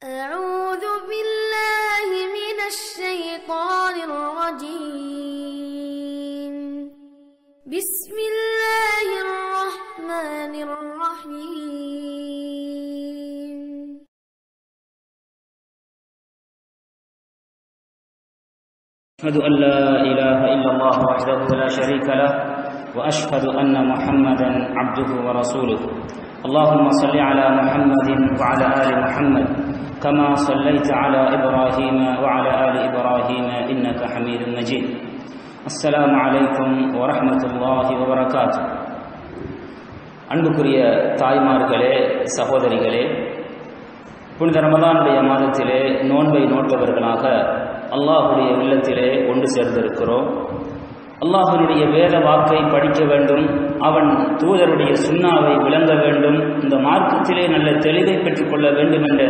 أعوذ بالله من الشيطان الرجيم. بسم الله الرحمن الرحيم. أشهد أن لا إله إلا الله وحده لا شريك له وأشهد أن محمدا عبده ورسوله. اللهم صل على محمد وعلى آل محمد كما صليت على إبراهيم وعلى آل إبراهيم إنك حميد مجيد. السلام عليكم ورحمة الله وبركاته. அன்புக்குரிய தாய்மார்களே, சகோதரிகளே, புனித ரமலானுடைய மாதத்திலே நோன்பை நோட்பவர்களாக அல்லாஹுடைய இல்லத்திலே ஒன்று சேர்ந்திருக்கிறோம். அல்லாஹுடைய வேத வாக்கை படிக்க வேண்டும், அவன் தூதருடைய சுன்னாவை விளங்க வேண்டும், இந்த மார்க்கத்திலே நல்ல தெளிவை பெற்றுக் கொள்ள வேண்டும் என்ற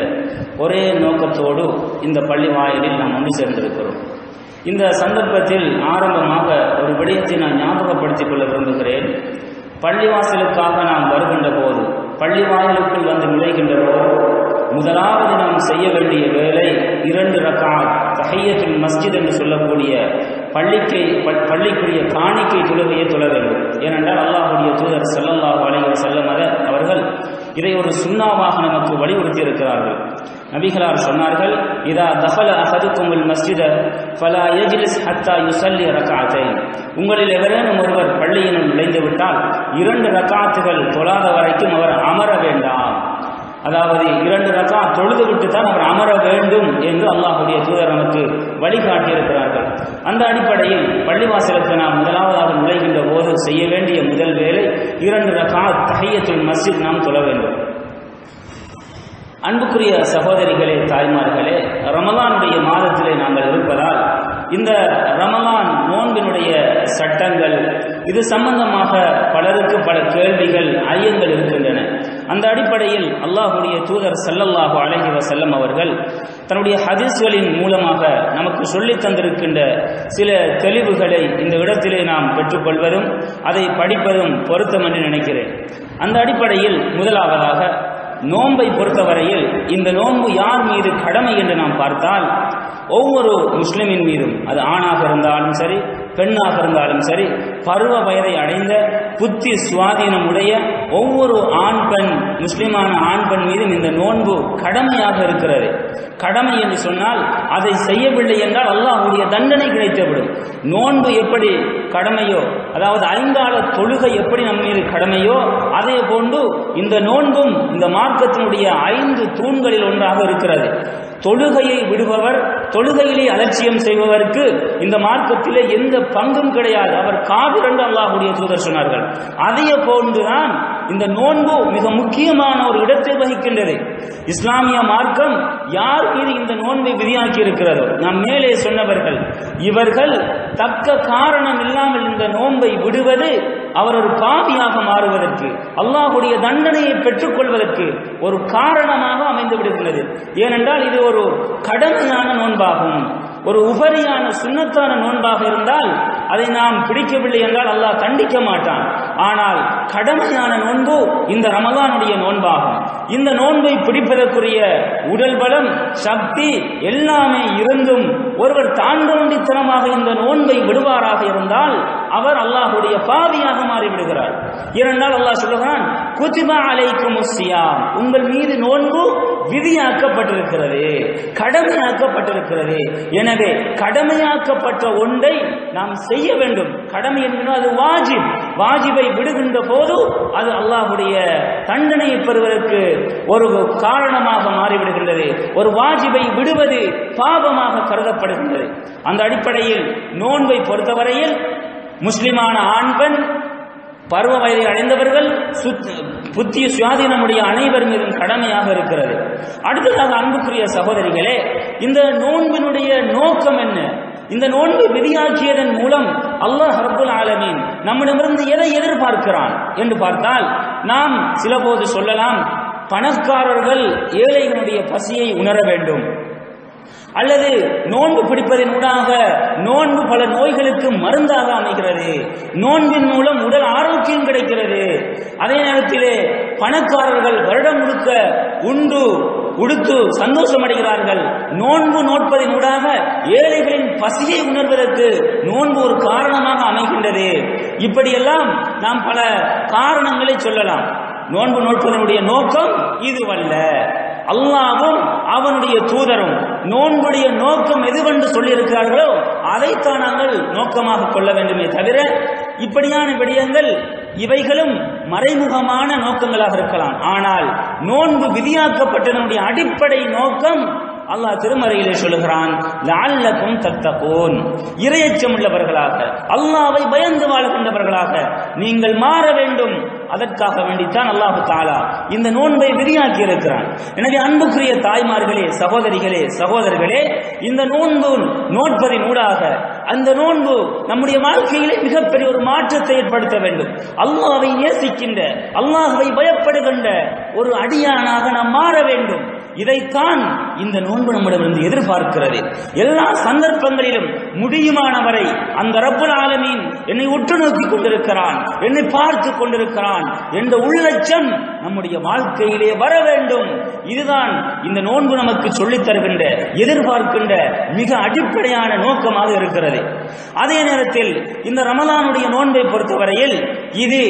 ஒரே நோக்கத்தோடு இந்த பள்ளி வாயிலில் நாம் ஒன்று சேர்ந்திருக்கிறோம். இந்த சந்தர்ப்பத்தில் ஆரம்பமாக ஒரு விடயத்தை நான் ஞாபகப்படுத்திக் கொள்ள விரும்புகிறேன். பள்ளிவாசலுக்காக நாம் வருகின்ற போது, பள்ளி வாயிலுக்குள் வந்து நுழைகின்ற போது, முதலாவது நாம் செய்ய வேண்டிய வேலை 2 ரக்அத் தஹிய்யத்துல் மஸ்ஜித் என்று சொல்லக்கூடிய பள்ளிக்குரிய காணிக்கை தொழுகையை தொழ வேண்டும். ஏனென்றால் அல்லாஹ்வுடைய தூதர் ஸல்லல்லாஹு அலைஹி வஸல்லம் அவர்கள் இதை ஒரு சுன்னாவாக நமக்கு வலியுறுத்தி இருக்கிறார்கள். நபிகளார் சொன்னார்கள், இதா தஹல அஹதுகுமுல் மஸ்ஜித ஃபலா யஜ்லிஸ் ஹத்தா யுஸல்லி ரக்அத்தைன். உங்களில் எவரேனும் ஒருவர் பள்ளியினுள் நுழைந்து விட்டால் 2 ரக்அத்துகள் தொழாத வரைக்கும் அவர் அமர வேண்டாம். அதாவது 2 ரக்அத் தொழுது விட்டு தான் அவர் அமர வேண்டும் என்று அல்லாஹ்வுடைய தூதர் நமக்கு வழிகாட்டியிருக்கிறார்கள். அந்த அடிப்படையில் பள்ளிவாசலுக்கு நாம் முதலாவதாக நுழைகின்ற போது செய்ய வேண்டிய முதல் வேலை 2 ரக்அத் தஹிய்யத்துல் மஸ்ஜித் நாம் தொழ வேண்டும். அன்புக்குரிய சகோதரிகளே, தாய்மார்களே, ரமலானுடைய மாதத்திலே நாங்கள் இருப்பதால் இந்த ரமலான் நோன்பினுடைய சட்டங்கள் இது சம்பந்தமாக பலருக்கு பல கேள்விகள், ஐயங்கள் இருக்கின்றன. அந்த அடிப்படையில் அல்லாஹ்வுடைய தூதர் ஸல்லல்லாஹு அலைஹி வஸல்லம் அவர்கள் தன்னுடைய ஹதீஸ்களின் மூலமாக நமக்கு சொல்லித் தந்திருக்கின்ற சில தெளிவுகளை இந்த இடத்திலே நாம் பெற்றுக்கொள்வதும் அதை படிப்பதும் பொருத்தம் என்று நினைக்கிறேன். அந்த அடிப்படையில் முதலாவதாக நோன்பை பொறுத்தவரையில் இந்த நோன்பு யார் மீது கடமை என்று நாம் பார்த்தால், ஒவ்வொரு முஸ்லிமின் மீதும், அது ஆணாக இருந்தாலும் சரி, பெண்ணாக இருந்தாலும் சரி, பருவ வயதை அடைந்த புத்தி சுவாதீனம் உடைய ஒவ்வொரு ஆண் பெண், முஸ்லிமான ஆண் பெண் மீதும் இந்த நோன்பு கடமையாக இருக்கிறது. கடமை என்று சொன்னால் அதை செய்யவில்லை என்றால் அல்லாஹ்வுடைய தண்டனை கிடைத்துவிடும். நோன்பு எப்படி கடமையோ, அதாவது 5 கால தொழுகை எப்படி நம் மீது கடமையோ, அதே போன்று இந்த நோன்பும் இந்த மார்க்கத்தினுடைய 5 தூண்களில் ஒன்றாக இருக்கிறது. தொழுகையை விடுபவர், தொழுகையிலே அலட்சியம் செய்பவருக்கு இந்த மார்க்கத்திலே எந்த பங்கும் கிடையாது, அவர் காபிர் என்று அல்லாஹ்வுடைய தூதர் சொன்னார்கள். அதே போன்றுதான் இந்த நோன்பு மிக முக்கியமான ஒரு இடத்தை வகிக்கின்றது. இஸ்லாமிய மார்க்கம் யார் மீது இந்த நோன்பை விதியாக்கி இருக்கிறதோ, நாம் மேலே சொன்னவர்கள், இவர்கள் தக்க காரணம் இல்லாமல் இந்த நோன்பை விடுவது அவர் ஒரு பாவியாக மாறுவதற்கு, அல்லாஹ்வுடைய தண்டனையை பெற்றுக் கொள்வதற்கு ஒரு காரணமாக அமைந்து விடுகிறது. ஏனென்றால் இது ஒரு கடமையான நோன்பாகும். ஒரு உபரியான சுன்னத்தான நோன்பாக இருந்தால் அதை நாம் பிடிக்கவில்லை என்றால் அல்லாஹ் தண்டிக்க மாட்டான். ஆனால் கடமையான நோன்பு இந்த ரமலானுடைய நோன்பாகும். இந்த நோன்பை பிடிப்பதற்குரிய உடல் பலம், சக்தி எல்லாமே இருந்தும் ஒருவர் தாண்டோண்டித்தனமாக இந்த நோன்பை விடுவாராக இருந்தால் அவர் அல்லாஹ்வுடைய பாவியாக மாறிவிடுகிறார். ஏனென்றால் அல்லாஹ் சொல்லுகிறான், குதிபா அலைக்குமுஸ் ஸியாம், உங்கள் மீது நோன்பு விதியாக்கப்பட்டிருக்கிறது, கடமையாக்கப்பட்டிருக்கிறது. எனவே கடமையாக்கப்பட்ட ஒன்றை நாம் செய்ய வேண்டும். கடமை என்பது அது வாஜிப். வாஜிபை விடுகின்ற போது அது அல்லாஹ்வுடைய தண்டனையை பெறுவதற்கு ஒரு காரணமாக மாறிவிடுகின்றது. ஒரு வாஜிபை விடுவது பாவமாக கருதப்படுகின்றது. அந்த அடிப்படையில் நோன்பை பொறுத்தவரையில் முஸ்லிமான ஆண் பெண், பருவ வயதை அடைந்தவர்கள், புத்திய சுயாதீனமுடைய அனைவர் மீதும் கடமையாக இருக்கிறது. அடுத்ததாக அன்புக்குரிய சகோதரிகளே, இந்த நோன்பினுடைய நோக்கம் என்ன? இந்த நோன்பை விதியாக்கியதன் மூலம் அல்லாஹ் ரப்புல் ஆலமீன் நம்மிடமிருந்து எதை எதிர்பார்க்கிறான் என்று பார்த்தால், நாம் சில போது சொல்லலாம், பணக்காரர்கள் ஏழைகளுடைய பசியை உணர வேண்டும், அல்லது நோன்பு பிடிப்பதன் ஊடாக நோன்பு பல நோய்களுக்கு மருந்தாக அமைகிறது, நோன்பின் மூலம் உடல் ஆரோக்கியம் கிடைக்கிறது. அதே நேரத்திலே பணக்காரர்கள் வருடம் முழுக்க உண்டு உடுத்து சந்தோஷம் அடைகிறார்கள். நோன்பு நோட்பதின் ஊடாக ஏழைகளின் பசியை உணர்வதற்கு நோன்பு ஒரு காரணமாக அமைகின்றது. இப்படியெல்லாம் நாம் பல காரணங்களை சொல்லலாம். நோன்பு நோட்பதனுடைய நோக்கம் இதுவல்ல. அல்லாஹ்வும் அவனுடைய தூதரும் நோன்புடைய நோக்கம் எதுவென்று சொல்லியிருக்கிறார்களோ அதைத்தான் நாங்கள் நோக்கமாக கொள்ள வேண்டுமே தவிர இப்படியான விடயங்கள் இவைகளும் மறைமுகமான நோக்கங்களாக இருக்கலாம். ஆனால் நோன்பு விதியாக்கப்பட்டதனுடைய அடிப்படை நோக்கம் அல்லாஹ் திருமறையிலே சொல்லுகிறான், லஅல்லகும் தத்தகூன், இறையச்சம் உள்ளவர்களாக, அல்லாஹ்வை பயந்து வாழ்கின்றவர்களாக நீங்கள் மாற வேண்டும். அதற்காக வேண்டித்தான் அல்லாஹ் தஆலா இந்த நோன்பை விதியாக்கி இருக்கிறான். எனவே அன்புக்குரிய தாய்மார்களே, சகோதரிகளே, சகோதரர்களே, இந்த நோன்பு நோட்பதின் ஊடாக அந்த நோன்பு நம்முடைய வாழ்க்கையிலே மிகப்பெரிய ஒரு மாற்றத்தை ஏற்படுத்த வேண்டும். அல்லாஹ்வை நேசிக்கின்ற, அல்லாஹ்வை பயப்படுகின்ற ஒரு அடியானாக நாம் மாற வேண்டும். இதைத்தான் இந்த நோன்பு நம்மிடமிருந்து எதிர்பார்க்கிறது. எல்லா சந்தர்ப்பங்களிலும் முடியுமானவரை அந்த ரப்புல் ஆலமீன் என்னை உற்று நோக்கி கொண்டிருக்கிறான், என்னை பார்த்து கொண்டிருக்கிறான் என்ற உள்ளட்சம் நம்முடைய வாழ்க்கையிலே வர வேண்டும். இதுதான் இந்த நோன்பு நமக்கு சொல்லித் தருகின்ற, எதிர்பார்க்கின்ற மிக அடிப்படையான நோக்கமாக இருக்கிறது. அதே நேரத்தில் இந்த ரமலானுடைய நோன்பை பொறுத்தவரையில் இது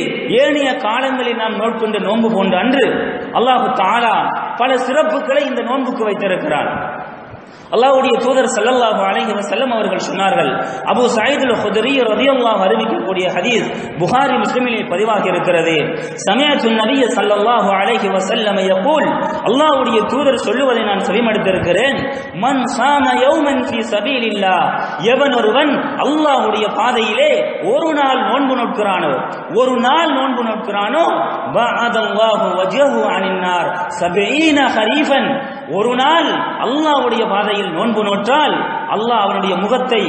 ஏனைய காலங்களில் நாம் நோட்கின்ற நோன்பு போன்ற அன்று அல்லாஹ் தஆலா பல சிறப்புகளை இந்த நோன்புக்கு வைத்திருக்கிறார். அல்லாஹ்வுடைய தூதர் ஸல்லல்லாஹு அலைஹி வஸல்லம் அவர்கள் சொன்னார்கள், அபூ சயீத் அல்-குத்ரி ரலியல்லாஹு அறிவிக்கக்கூடிய ஹதீஸ் புகாரி முஸ்லிமிலே பதிவாகி இருக்கிறது. சமயத்து நபிய ஸல்லல்லாஹு அலைஹி வஸல்லம் யகூல், அல்லாஹ்வுடைய தூதர் சொல்லுவதை நான் செவிமடுத்திருக்கிறேன், மன் ஸாம யௌமன் ஃபீ ஸபீலில்லாஹ், எவன் ஒருவன் அல்லாஹ்வுடைய பாதையிலே ஒரு நாள் நோன்பு நோட்கிறானோ, ஒரு நாள் நோன்பு நோட்கிறானோ, பஅதல்லாஹு வஜ்ஹஹு அனின் நார் 70 ஹரீஃபன், ஒரு நாள் அல்லாஹ்வுடைய பாதையில் நோன்பு நோற்றால் அல்லாஹ் அவனுடைய முகத்தை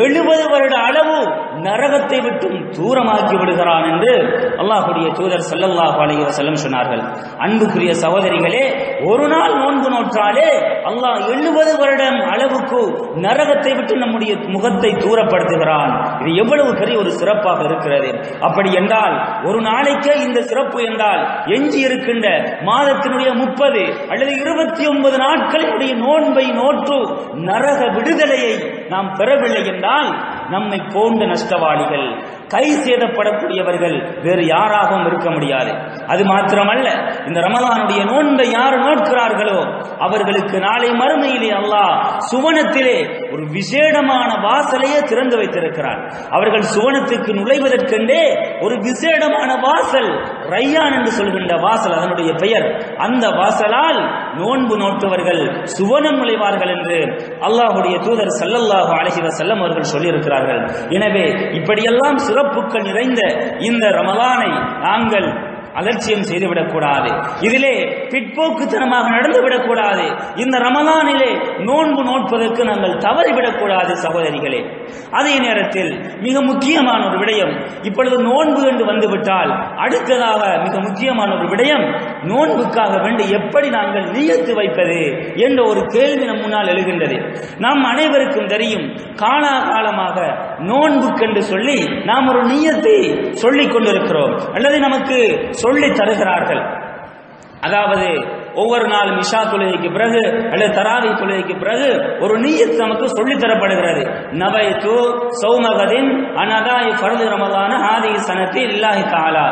70 வருட அளவு நரகத்தை விட்டும் தூரமாக்கி விடுகிறான் என்று அல்லாஹ்வுடைய தூதர் ஸல்லல்லாஹு அலைஹி வஸல்லம் சொன்னார்கள். அன்புக்குரிய சகோதரிகளே, ஒரு நாள் நோன்பு நோற்றாலே அல்லாஹ் 70 வருடம் அளவுக்கு நரகத்தை விட்டு நம்முடைய முகத்தை தூரப்படுத்துகிறான். இது எவ்வளவு பெரிய ஒரு சிறப்பாக இருக்கிறது. அப்படி என்றால் ஒரு நாளைக்கே இந்த சிறப்பு என்றால் எஞ்சி இருக்கின்ற மாதத்தினுடைய 30 அல்லது 29 நாட்களினுடைய நோன்பை நோற்று நரக விடுதலையை நாம் பெறவில்லை என்றால் நம்மை போன்ற நஷ்டவாளிகள், கை சேதப்படக்கூடியவர்கள் வேறு யாராகவும் இருக்க முடியாது. அது மாத்திரமல்ல, இந்த ரமலானுடைய நோன்பை யார் நோட்கிறார்களோ அவர்களுக்கு நாளை மறுமையிலே அல்லாஹ் சுவனத்திலே ஒரு விசேடமான வாசலையே திறந்து வைத்திருக்கிறார். அவர்கள் சுவனத்துக்கு நுழைவதற்கென்றே ஒரு விசேடமான வாசல், ரையான் என்று சொல்கின்ற வாசல் அதனுடைய பெயர், அந்த வாசலால் நோன்பு நோட்டவர்கள் சுவனம் நுழைவார்கள் என்று அல்லாஹ்வுடைய தூதர் ஸல்லல்லாஹு அலைஹி வஸல்லம் அவர்கள் சொல்லியிருக்கிறார்கள். எனவே இப்படியெல்லாம் சிறப்புகள் நிறைந்த இந்த ரமலானை நாங்கள் அலட்சியம் செய்துவிடக்கூடாது. இதிலே பிற்போக்குத்தனமாக நடந்துவிடக்கூடாது. இந்த ரமலானிலே நோன்பு நோட்பதற்கு நாங்கள் தவறிவிடக்கூடாது சகோதரிகளே. அதே நேரத்தில் மிக முக்கியமான ஒரு விடயம், இப்பொழுது நோன்பு என்று வந்துவிட்டால் அடுத்ததாக மிக முக்கியமான ஒரு விடயம், நோன்புக்காக வேண்டி எப்படி நாங்கள் நியத்து வைப்பது என்ற ஒரு கேள்வி நம் முன்னால் எழுகின்றது. நாம் அனைவருக்கும் தெரியும், காலாகாலமாக நோன்புக்கென்று சொல்லி நாம் ஒரு நியத்தை சொல்லிக் கொண்டிருக்கிறோம் அல்லது நமக்கு சொல்லி தருகிறார்கள். அதாவது ஒவ்வொரு நாளும் இஷா தொழுகைக்கு பிறகு அல்லது தராவி தொழுகைக்கு பிறகு ஒரு நியத் நமக்கு சொல்லி தரப்படுகிறது. நவைத்து சௌமகதின் அனதாய் ஃபர்து ரமலான ஹாதிஹி ஸனத்தி லில்லாஹி தஆலா,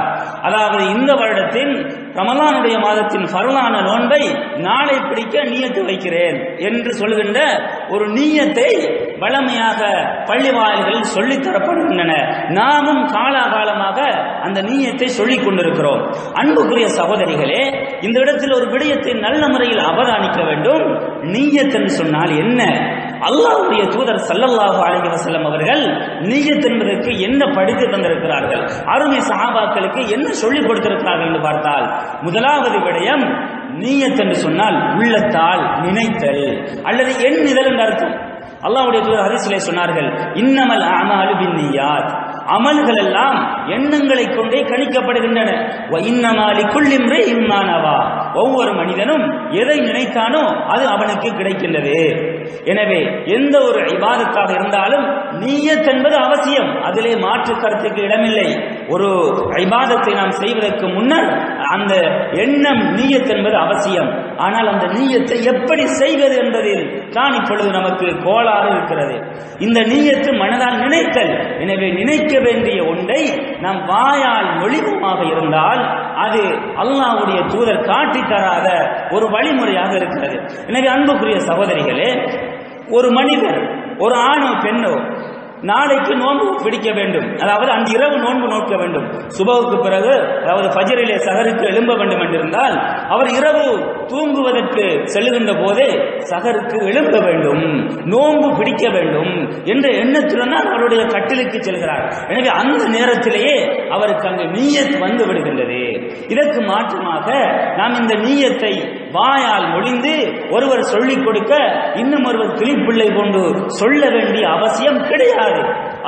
அதாவது இந்த வருடத்தின் ரமலானுடைய மாதத்தின் ஃபர்லான நோன்பை நாளை பிடிக்க நியத்து வைக்கிறேன் என்று சொல்கின்ற ஒரு நியத்தை வளமையாக பள்ளி வாயில்களில் சொல்லித் தரப்படுகின்றன. நாமும் காலாகாலமாக அந்த நியத்தை சொல்லிக் கொண்டிருக்கிறோம். அன்புக்குரிய சகோதரிகளே, இந்த இடத்தில் ஒரு விடயத்தை நல்ல முறையில் அவதானிக்க வேண்டும். நியத் என்று சொன்னால் என்ன? அல்லாஹ்வுடைய தூதர் ஸல்லல்லாஹு அலைஹி வஸல்லம் அவர்கள் நியத் என்பதற்கு என்ன படித்து தந்திருக்கிறார்கள், அருமை சஹாபாக்களுக்கு என்ன சொல்லிக் கொடுத்திருக்கிறார்கள் என்று பார்த்தால், முதலாவது விடயம், நியத் என்று சொன்னால் உள்ளத்தால் நினைத்தல் அல்லது எண்ணுதல் என்று அர்த்தம். அல்லாஹ்வுடைய தூதர் ஹதீஸிலே சொன்னார்கள், இன்னமல் அமாலு பின்னியாத், அமல்கள் எல்லாம் எண்ணங்களை கொண்டே கணிக்கப்படுகின்றன. வ இன்னமா லிகுல்லி இம்ரிஇன் மா நவா, ஒவ்வொரு மனிதனும் எதை நினைத்தானோ அது அவனுக்கு கிடைக்கின்றது. எனவே எந்த ஒரு இபாதத்தாக இருந்தாலும் நியத் என்பது அவசியம், அதிலே மாற்று கருத்துக்கு இடமில்லை. ஒரு இபாதத்தை நாம் செய்வதற்கு முன்னர் அந்த எண்ணம் நீயத் என்பது அவசியம். ஆனால் அந்த நீயத்தை எப்படி செய்வது என்பதில் தான் இப்பொழுது நமக்கு கோளாறு இருக்கிறது. இந்த நீயத்து மனதால் நினைத்தல். எனவே நினைக்க வேண்டிய ஒன்றை நாம் வாயால் மொழிமுகமாக இருந்தால் அது அல்லாஹ்வுடைய தூதர் காட்டி தராத ஒரு வழிமுறையாக இருக்கிறது. எனவே அன்புக்குரிய சகோதரிகளே, ஒரு மனிதர், ஒரு ஆணோ பெண்ணோ நாளைக்கு நோன்பு பிடிக்க வேண்டும், அதாவது அந்த இரவு நோன்பு நோக்க வேண்டும், சுபவுக்கு பிறகு அதாவது ஃபஜ்ரிலே சஹருக்கு எழும்ப வேண்டும் என்றிருந்தால் அவர் இரவு தூங்குவதற்கு செல்லுகின்ற போதே சஹருக்கு எழும்ப வேண்டும், நோன்பு பிடிக்க வேண்டும் என்ற எண்ணத்துடன் தான் அவருடைய கட்டிலுக்கு செல்கிறார். எனவே அந்த நேரத்திலேயே அவருக்கு அங்கு நீயத் வந்து விடுகின்றது. இதற்கு மாற்றமாக நாம் இந்த நீயத்தை வாயால் மொழிந்து ஒருவர் சொல்லிக் கொடுக்க இன்னும் ஒருவர் கிளிப்பிள்ளை கொண்டு சொல்ல வேண்டிய அவசியம் கிடையாது.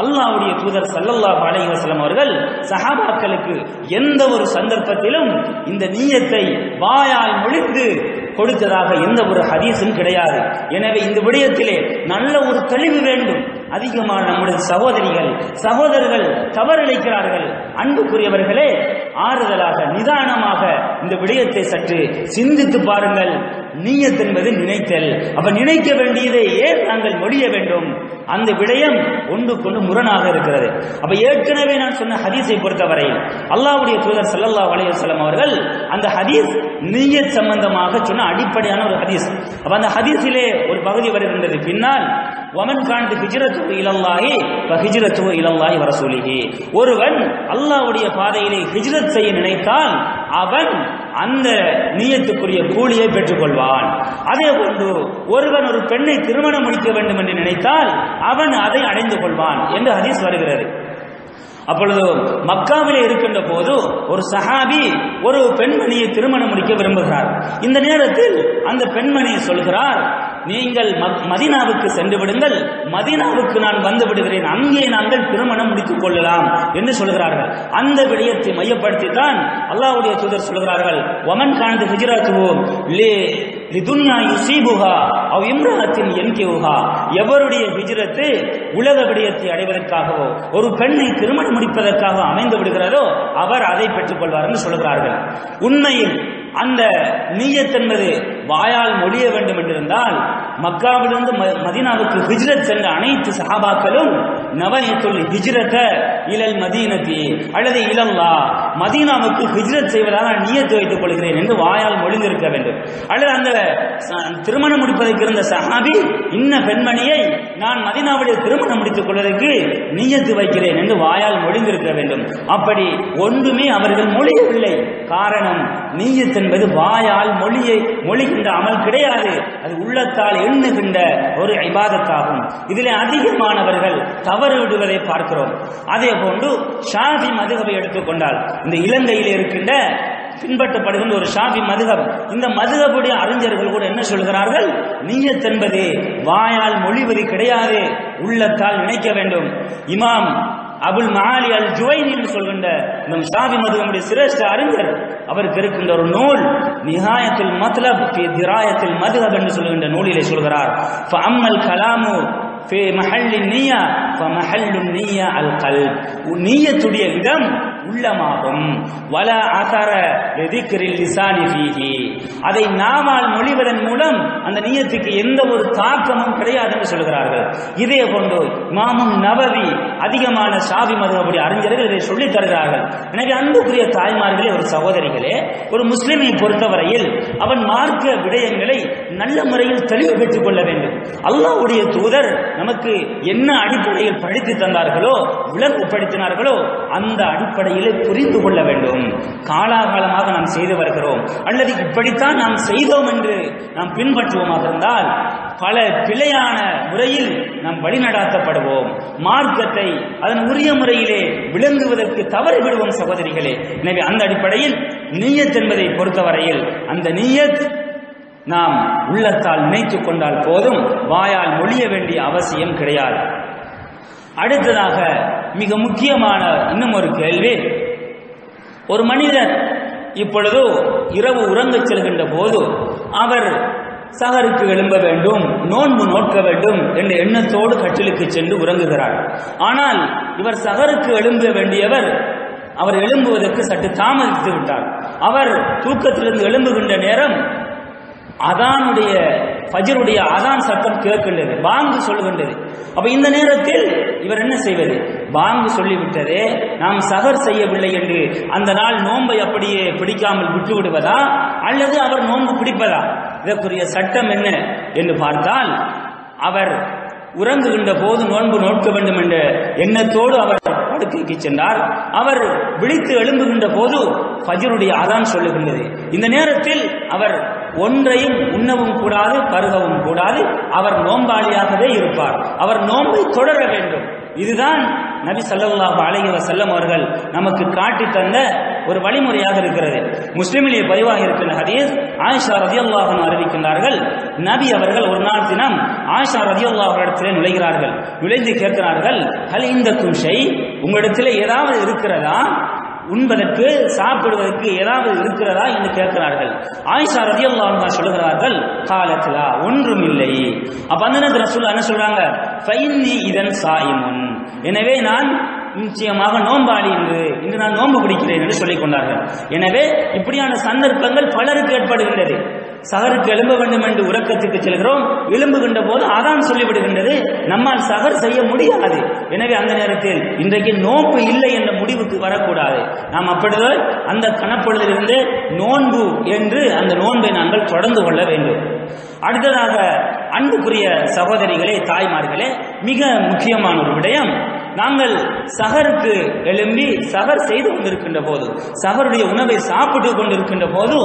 அல்லாஹ்வுடைய தூதர் ஸல்லல்லாஹு அலைஹி வஸல்லம் அவர்கள் சஹாபாக்களுக்கு எந்த ஒரு சந்தர்ப்பத்திலும் இந்த நீயத்தை வாயால் மொழிந்து கொடுத்ததாக எந்த ஒரு ஹதீஸும் கிடையாது. எனவே இந்த விடயத்திலே நல்ல ஒரு தெளிவு வேண்டும். அதிகமான நம்முடைய சகோதரர்கள் தவறிழைக்கிறார்கள். அன்புக்குரியவர்களே, ஆறுதலாக நிதானமாக இந்த விடயத்தை சற்று சிந்தித்து பாருங்கள். நீயத் என்பது நினைத்தல். அப்ப நினைக்க வேண்டியதை ஏன் நாங்கள் மொழிய வேண்டும்? அந்த விடயம் ஒன்றுக்கொண்டு முரணாக இருக்கிறது. அப்ப ஏற்கனவே நான் சொன்ன ஹதீஸை பொறுத்தவரையில் அல்லாஹ்வுடைய தூதர் ஸல்லல்லாஹு அலைஹி வஸல்லம் அவர்கள் அந்த ஹதீஸ் நீயத் சம்பந்தமாக சொன்ன அடிப்படையான ஒரு ஹதீஸ். அப்ப அந்த ஹதீஸிலே ஒரு பகுதி வருகின்றது பின்னால், வமன் கானத் ஹிஜ்ரத்துஹு இலல்லாஹி ஃபஹிஜ்ரத்துஹு இலல்லாஹி வ ரசூலிஹி. ஒருவன் அல்லாஹ்வுடைய பாதையிலே ஹிஜ்ரத் செய்ய நினைத்தால் அவன் அந்த நீயத்துக்குரிய கூலியை பெற்றுக்கொள்வான். அதே போன்று ஒருவன் ஒரு பெண்ணை திருமணம் முடிக்க வேண்டும் என்று நினைத்தால் அவன் அதை அடைந்து கொள்வான் என்று ஹதீஸ் வருகிறது. அப்பொழுது மக்காவிலே இருக்கின்ற போது ஒரு சஹாபி ஒரு பெண்மணியை திருமணம் முடிக்க விரும்புகிறார். இந்த நேரத்தில் அந்த பெண்மணி சொல்கிறார், நீங்கள் மதீனாவுக்கு சென்று விடுங்கள், மதீனாவுக்கு நான் வந்து விடுகிறேன், அங்கே நாங்கள் திருமணம் முடித்துக் கொள்ளலாம் என்று சொல்கிறார்கள். அந்த விடயத்தை மையப்படுத்தித்தான் அல்லாஹ்வுடைய தூதர் சொல்கிறார்கள், வமன் கானத் ஹிஜ்ரத்துஹு லிதுன்யா யுஸீபுஹா அவ் இம்ரஅத்தின் யன்கிஹுஹா. எவருடைய ஹிஜ்ரத்து உலக விடயத்தை அடைவதற்காகவோ ஒரு பெண்ணை திருமணம் முடிப்பதற்காக அமைந்து விடுகிறதோ அவர் அதை பெற்றுக் கொள்வார் என்று சொல்கிறார்கள். உண்மையில் அந்த நீயத் என்பது வாயால் மொழிய வேண்டும் என்றிருந்தால் மக்காவிலிருந்து மதீனாவுக்கு ஹிஜ்ரத் சென்ற அனைத்து சஹாபாக்களும் நவயத்துல் ஹிஜ்ரத இலல் மதீனதி அல்லது இலல்லாஹ், மதீனாவுக்கு ஹிஜ்ரத் செய்வதாக நியத்து வைத்துக் கொள்கிறேன் என்று வாயால் மொழிந்திருக்க வேண்டும். அல்லது அந்த திருமணம் முடிப்பதற்கு இருந்த சஹாபி, இன்ன பெண்மணியை நான் மதீனாவுடைய திருமணம் முடித்துக் கொள்வதற்கு நியத்து வைக்கிறேன் என்று வாயால் மொழிந்திருக்க வேண்டும். அப்படி ஒன்றுமே அவர்கள் மொழியவில்லை. காரணம், நீயத் என்பது வாயால் மொழிகின்ற அமல் கிடையாது, அது உள்ளத்தால் எண்ணுகின்ற ஒரு இபாதத்தாகும். இதிலே அதிகமானவர்கள் தவறு விடுவதை பார்க்கிறோம். அதே போன்று ஷாஃபி மதுஹபை எடுத்துக்கொண்டால், இந்த இலங்கையில் இருக்கின்ற பின்பற்றப்படுகின்ற ஒரு ஷாஃபி மதுஹப், இந்த மதுஹபுடைய அறிஞர்கள் கூட என்ன சொல்கிறார்கள், நீயத் என்பது வாயால் மொழிவது கிடையாது, உள்ளத்தால் நினைக்க வேண்டும். இமாம் அபுல் மஆலி அல் ஜுவைனி என்று சொல்கின்ற இந்த ஷாஃபி மதுஹபுடைய சிரேஷ்ட அறிஞர், அவருக்கு இருக்கின்ற ஒரு நூல் நிஹாயத்துல் மத்லப் ஃபீ திராயத்துல் மதுஹப் என்று சொல்கின்ற நூலிலே சொல்கிறார், ஃபஅம்மல் கலாமு ஃபீ மஹல்லின் நிய்யா ஃபமஹல்லுன் நிய்யா அல் கல்ப். நீயத்துடைய இடம் உள்ளமாகும். வல அஸர லிதிக்ரில் லிசானி ஃபீஹி. அதை நாவால் மொழிவதன் மூலம் அந்த நியத்துக்கு எந்த ஒரு தாக்கமும் கிடையாது என்று சொல்கிறார்கள். இதே போன்று இமாம் நவவி, அதிகமான ஷாஃபி மதுஹபுடைய அறிஞர்கள் இதை சொல்லித் தருகிறார்கள். எனவே அன்புக்குரிய தாய்மார்களே, ஒரு சகோதரிகளே, ஒரு முஸ்லிமை பொறுத்தவரையில் அவன் மார்க்க விடயங்களை நல்ல முறையில் தெளிவு பெற்றுக் கொள்ள வேண்டும். அல்லாஹ்வுடைய தூதர் நமக்கு என்ன அடிப்படையில் படித்து தந்தார்களோ, விளங்கப்படுத்தினார்களோ, அந்த அடிப்படையிலே புரிந்து கொள்ள வேண்டும். காலாகாலமாக நாம் செய்து வருகிறோம் அல்லது இப்படித்தான் நாம் செய்தோம் என்று நாம் பின்பற்றுவோமாக இருந்தால் பல பிழையான முறையில் நாம் வழிநடாத்தப்படுவோம். மார்க்கத்தை அதன் உரிய முறையிலே விளங்குவதற்கு தவறி விடுவோம் சகோதரிகளே. எனவே அந்த அடிப்படையில் நீயத் என்பதை பொறுத்தவரையில் அந்த நீயத் நாம் உள்ளத்தால் நினைத்துக் கொண்டால் போதும், வாயால் மொழிய வேண்டிய அவசியம் கிடையாது. அடுத்ததாக மிக முக்கியமான இன்னும் ஒரு கேள்வி, ஒரு மனிதர் இப்பொழுது இரவு உறங்கச் செல்கின்ற போது அவர் சஹருக்கு எழும்ப வேண்டும், நோன்பு நோக்க வேண்டும் என்ற எண்ணத்தோடு கட்டிலுக்கு சென்று உறங்குகிறார். ஆனால் இவர் சஹருக்கு எழும்ப வேண்டியவர் அவர் எழும்புவதற்கு சற்று தாமதித்து விட்டார். அவர் தூக்கத்திலிருந்து எழும்புகின்ற நேரம் அதானுடைய ஃபஜ்ருடைய அதான் சத்தம் கேட்கின்றது, பாங்கு சொல்லுகின்றது. அப்ப இந்த நேரத்தில் இவர் என்ன செய்வது? பாங்கு சொல்லிவிட்டதே, நாம் சஹர் செய்யவில்லை என்று அந்த நாள் நோன்பை அப்படியே பிடிக்காமல் விட்டு விடுவதா அல்லது அவர் நோன்பு பிடிப்பதா? இதற்குரிய சட்டம் என்ன என்று பார்த்தால், அவர் உறங்குகின்ற போது நோன்பு நோக்க வேண்டும் என்ற எண்ணத்தோடு அவர் படுக்கைக்கு சென்றார். அவர் விழித்து எழும்புகின்ற போது ஃபஜ்ருடைய அதான் சொல்லுகின்றது. இந்த நேரத்தில் அவர் ஒன்றையும் உண்ணவும் கூடாது, பருகவும் கூடாது. அவர் நோன்பாளியாகவே இருப்பார். அவர் நோன்பை தொடர வேண்டும். இதுதான் நபி ஸல்லல்லாஹு அலைஹி வஸல்லம் அவர்கள் நமக்கு காட்டி தந்த ஒரு வழிமுறையாக இருக்கிறது. முஸ்லிமிலே பதிவாக இருக்கின்ற ஹதீஸ், ஆயிஷா ரலியல்லாஹு அன்ஹா அறிவிக்கின்றார்கள், நபி அவர்கள் ஒரு நாள் தினம் ஆயிஷா ரலியல்லாஹு அன்ஹா இடத்திலே நுழைகிறார்கள். நுழைந்து கேட்கிறார்கள், ஹல் இந்தக்கும் ஷை, உங்களிடத்தில் ஏதாவது இருக்கிறதா, உண்பதற்கு சாப்பிடுவதற்கு ஏதாவது இருக்கிறதா என்று கேட்கிறார்கள். ஆயிஷா ரலியல்லாஹு அன்ஹா சொல்கிறார்கள், காலத் லா, ஒன்றும் இல்லை. அப்ப அந்த நேரத்தில் ரசூலுல்லாஹ் என்ன சொல்றாங்க? ஃபைன்னி இதன் சாயிமுன், எனவே நான் நிச்சயமாக நோன்பாளி இன்று நான் நோன்பு பிடிக்கிறேன் என்று சொல்லிக் கொண்டார்கள். எனவே இப்படியான சந்தர்ப்பங்கள் பலருக்கு ஏற்படுகின்றது. சஹருக்கு எழும்ப வேண்டும் என்று உறக்கத்துக்கு செல்கிறோம், எழும்புகின்ற போது அதான் சொல்லிவிடுகின்றது, நம்மால் சஹர் செய்ய முடியாது. எனவே அந்த நேரத்தில் இன்றைக்கு நோன்பு இல்லை என்ற முடிவுக்கு வரக்கூடாது. நாம் அப்படிதான் அந்த கணப்பொழுதிலிருந்து நோன்பு என்று அந்த நோன்பை நாங்கள் தொடர்ந்து கொள்ள வேண்டும். அடுத்ததாக அன்புக்குரிய சகோதரிகளே, தாய்மார்களே, மிக முக்கியமான ஒரு விடயம், நாங்கள் சஹருக்கு எழும்பி சஹர் செய்து கொண்டிருக்கின்ற போது, சஹருடைய உணவை சாப்பிட்டு கொண்டிருக்கின்ற போது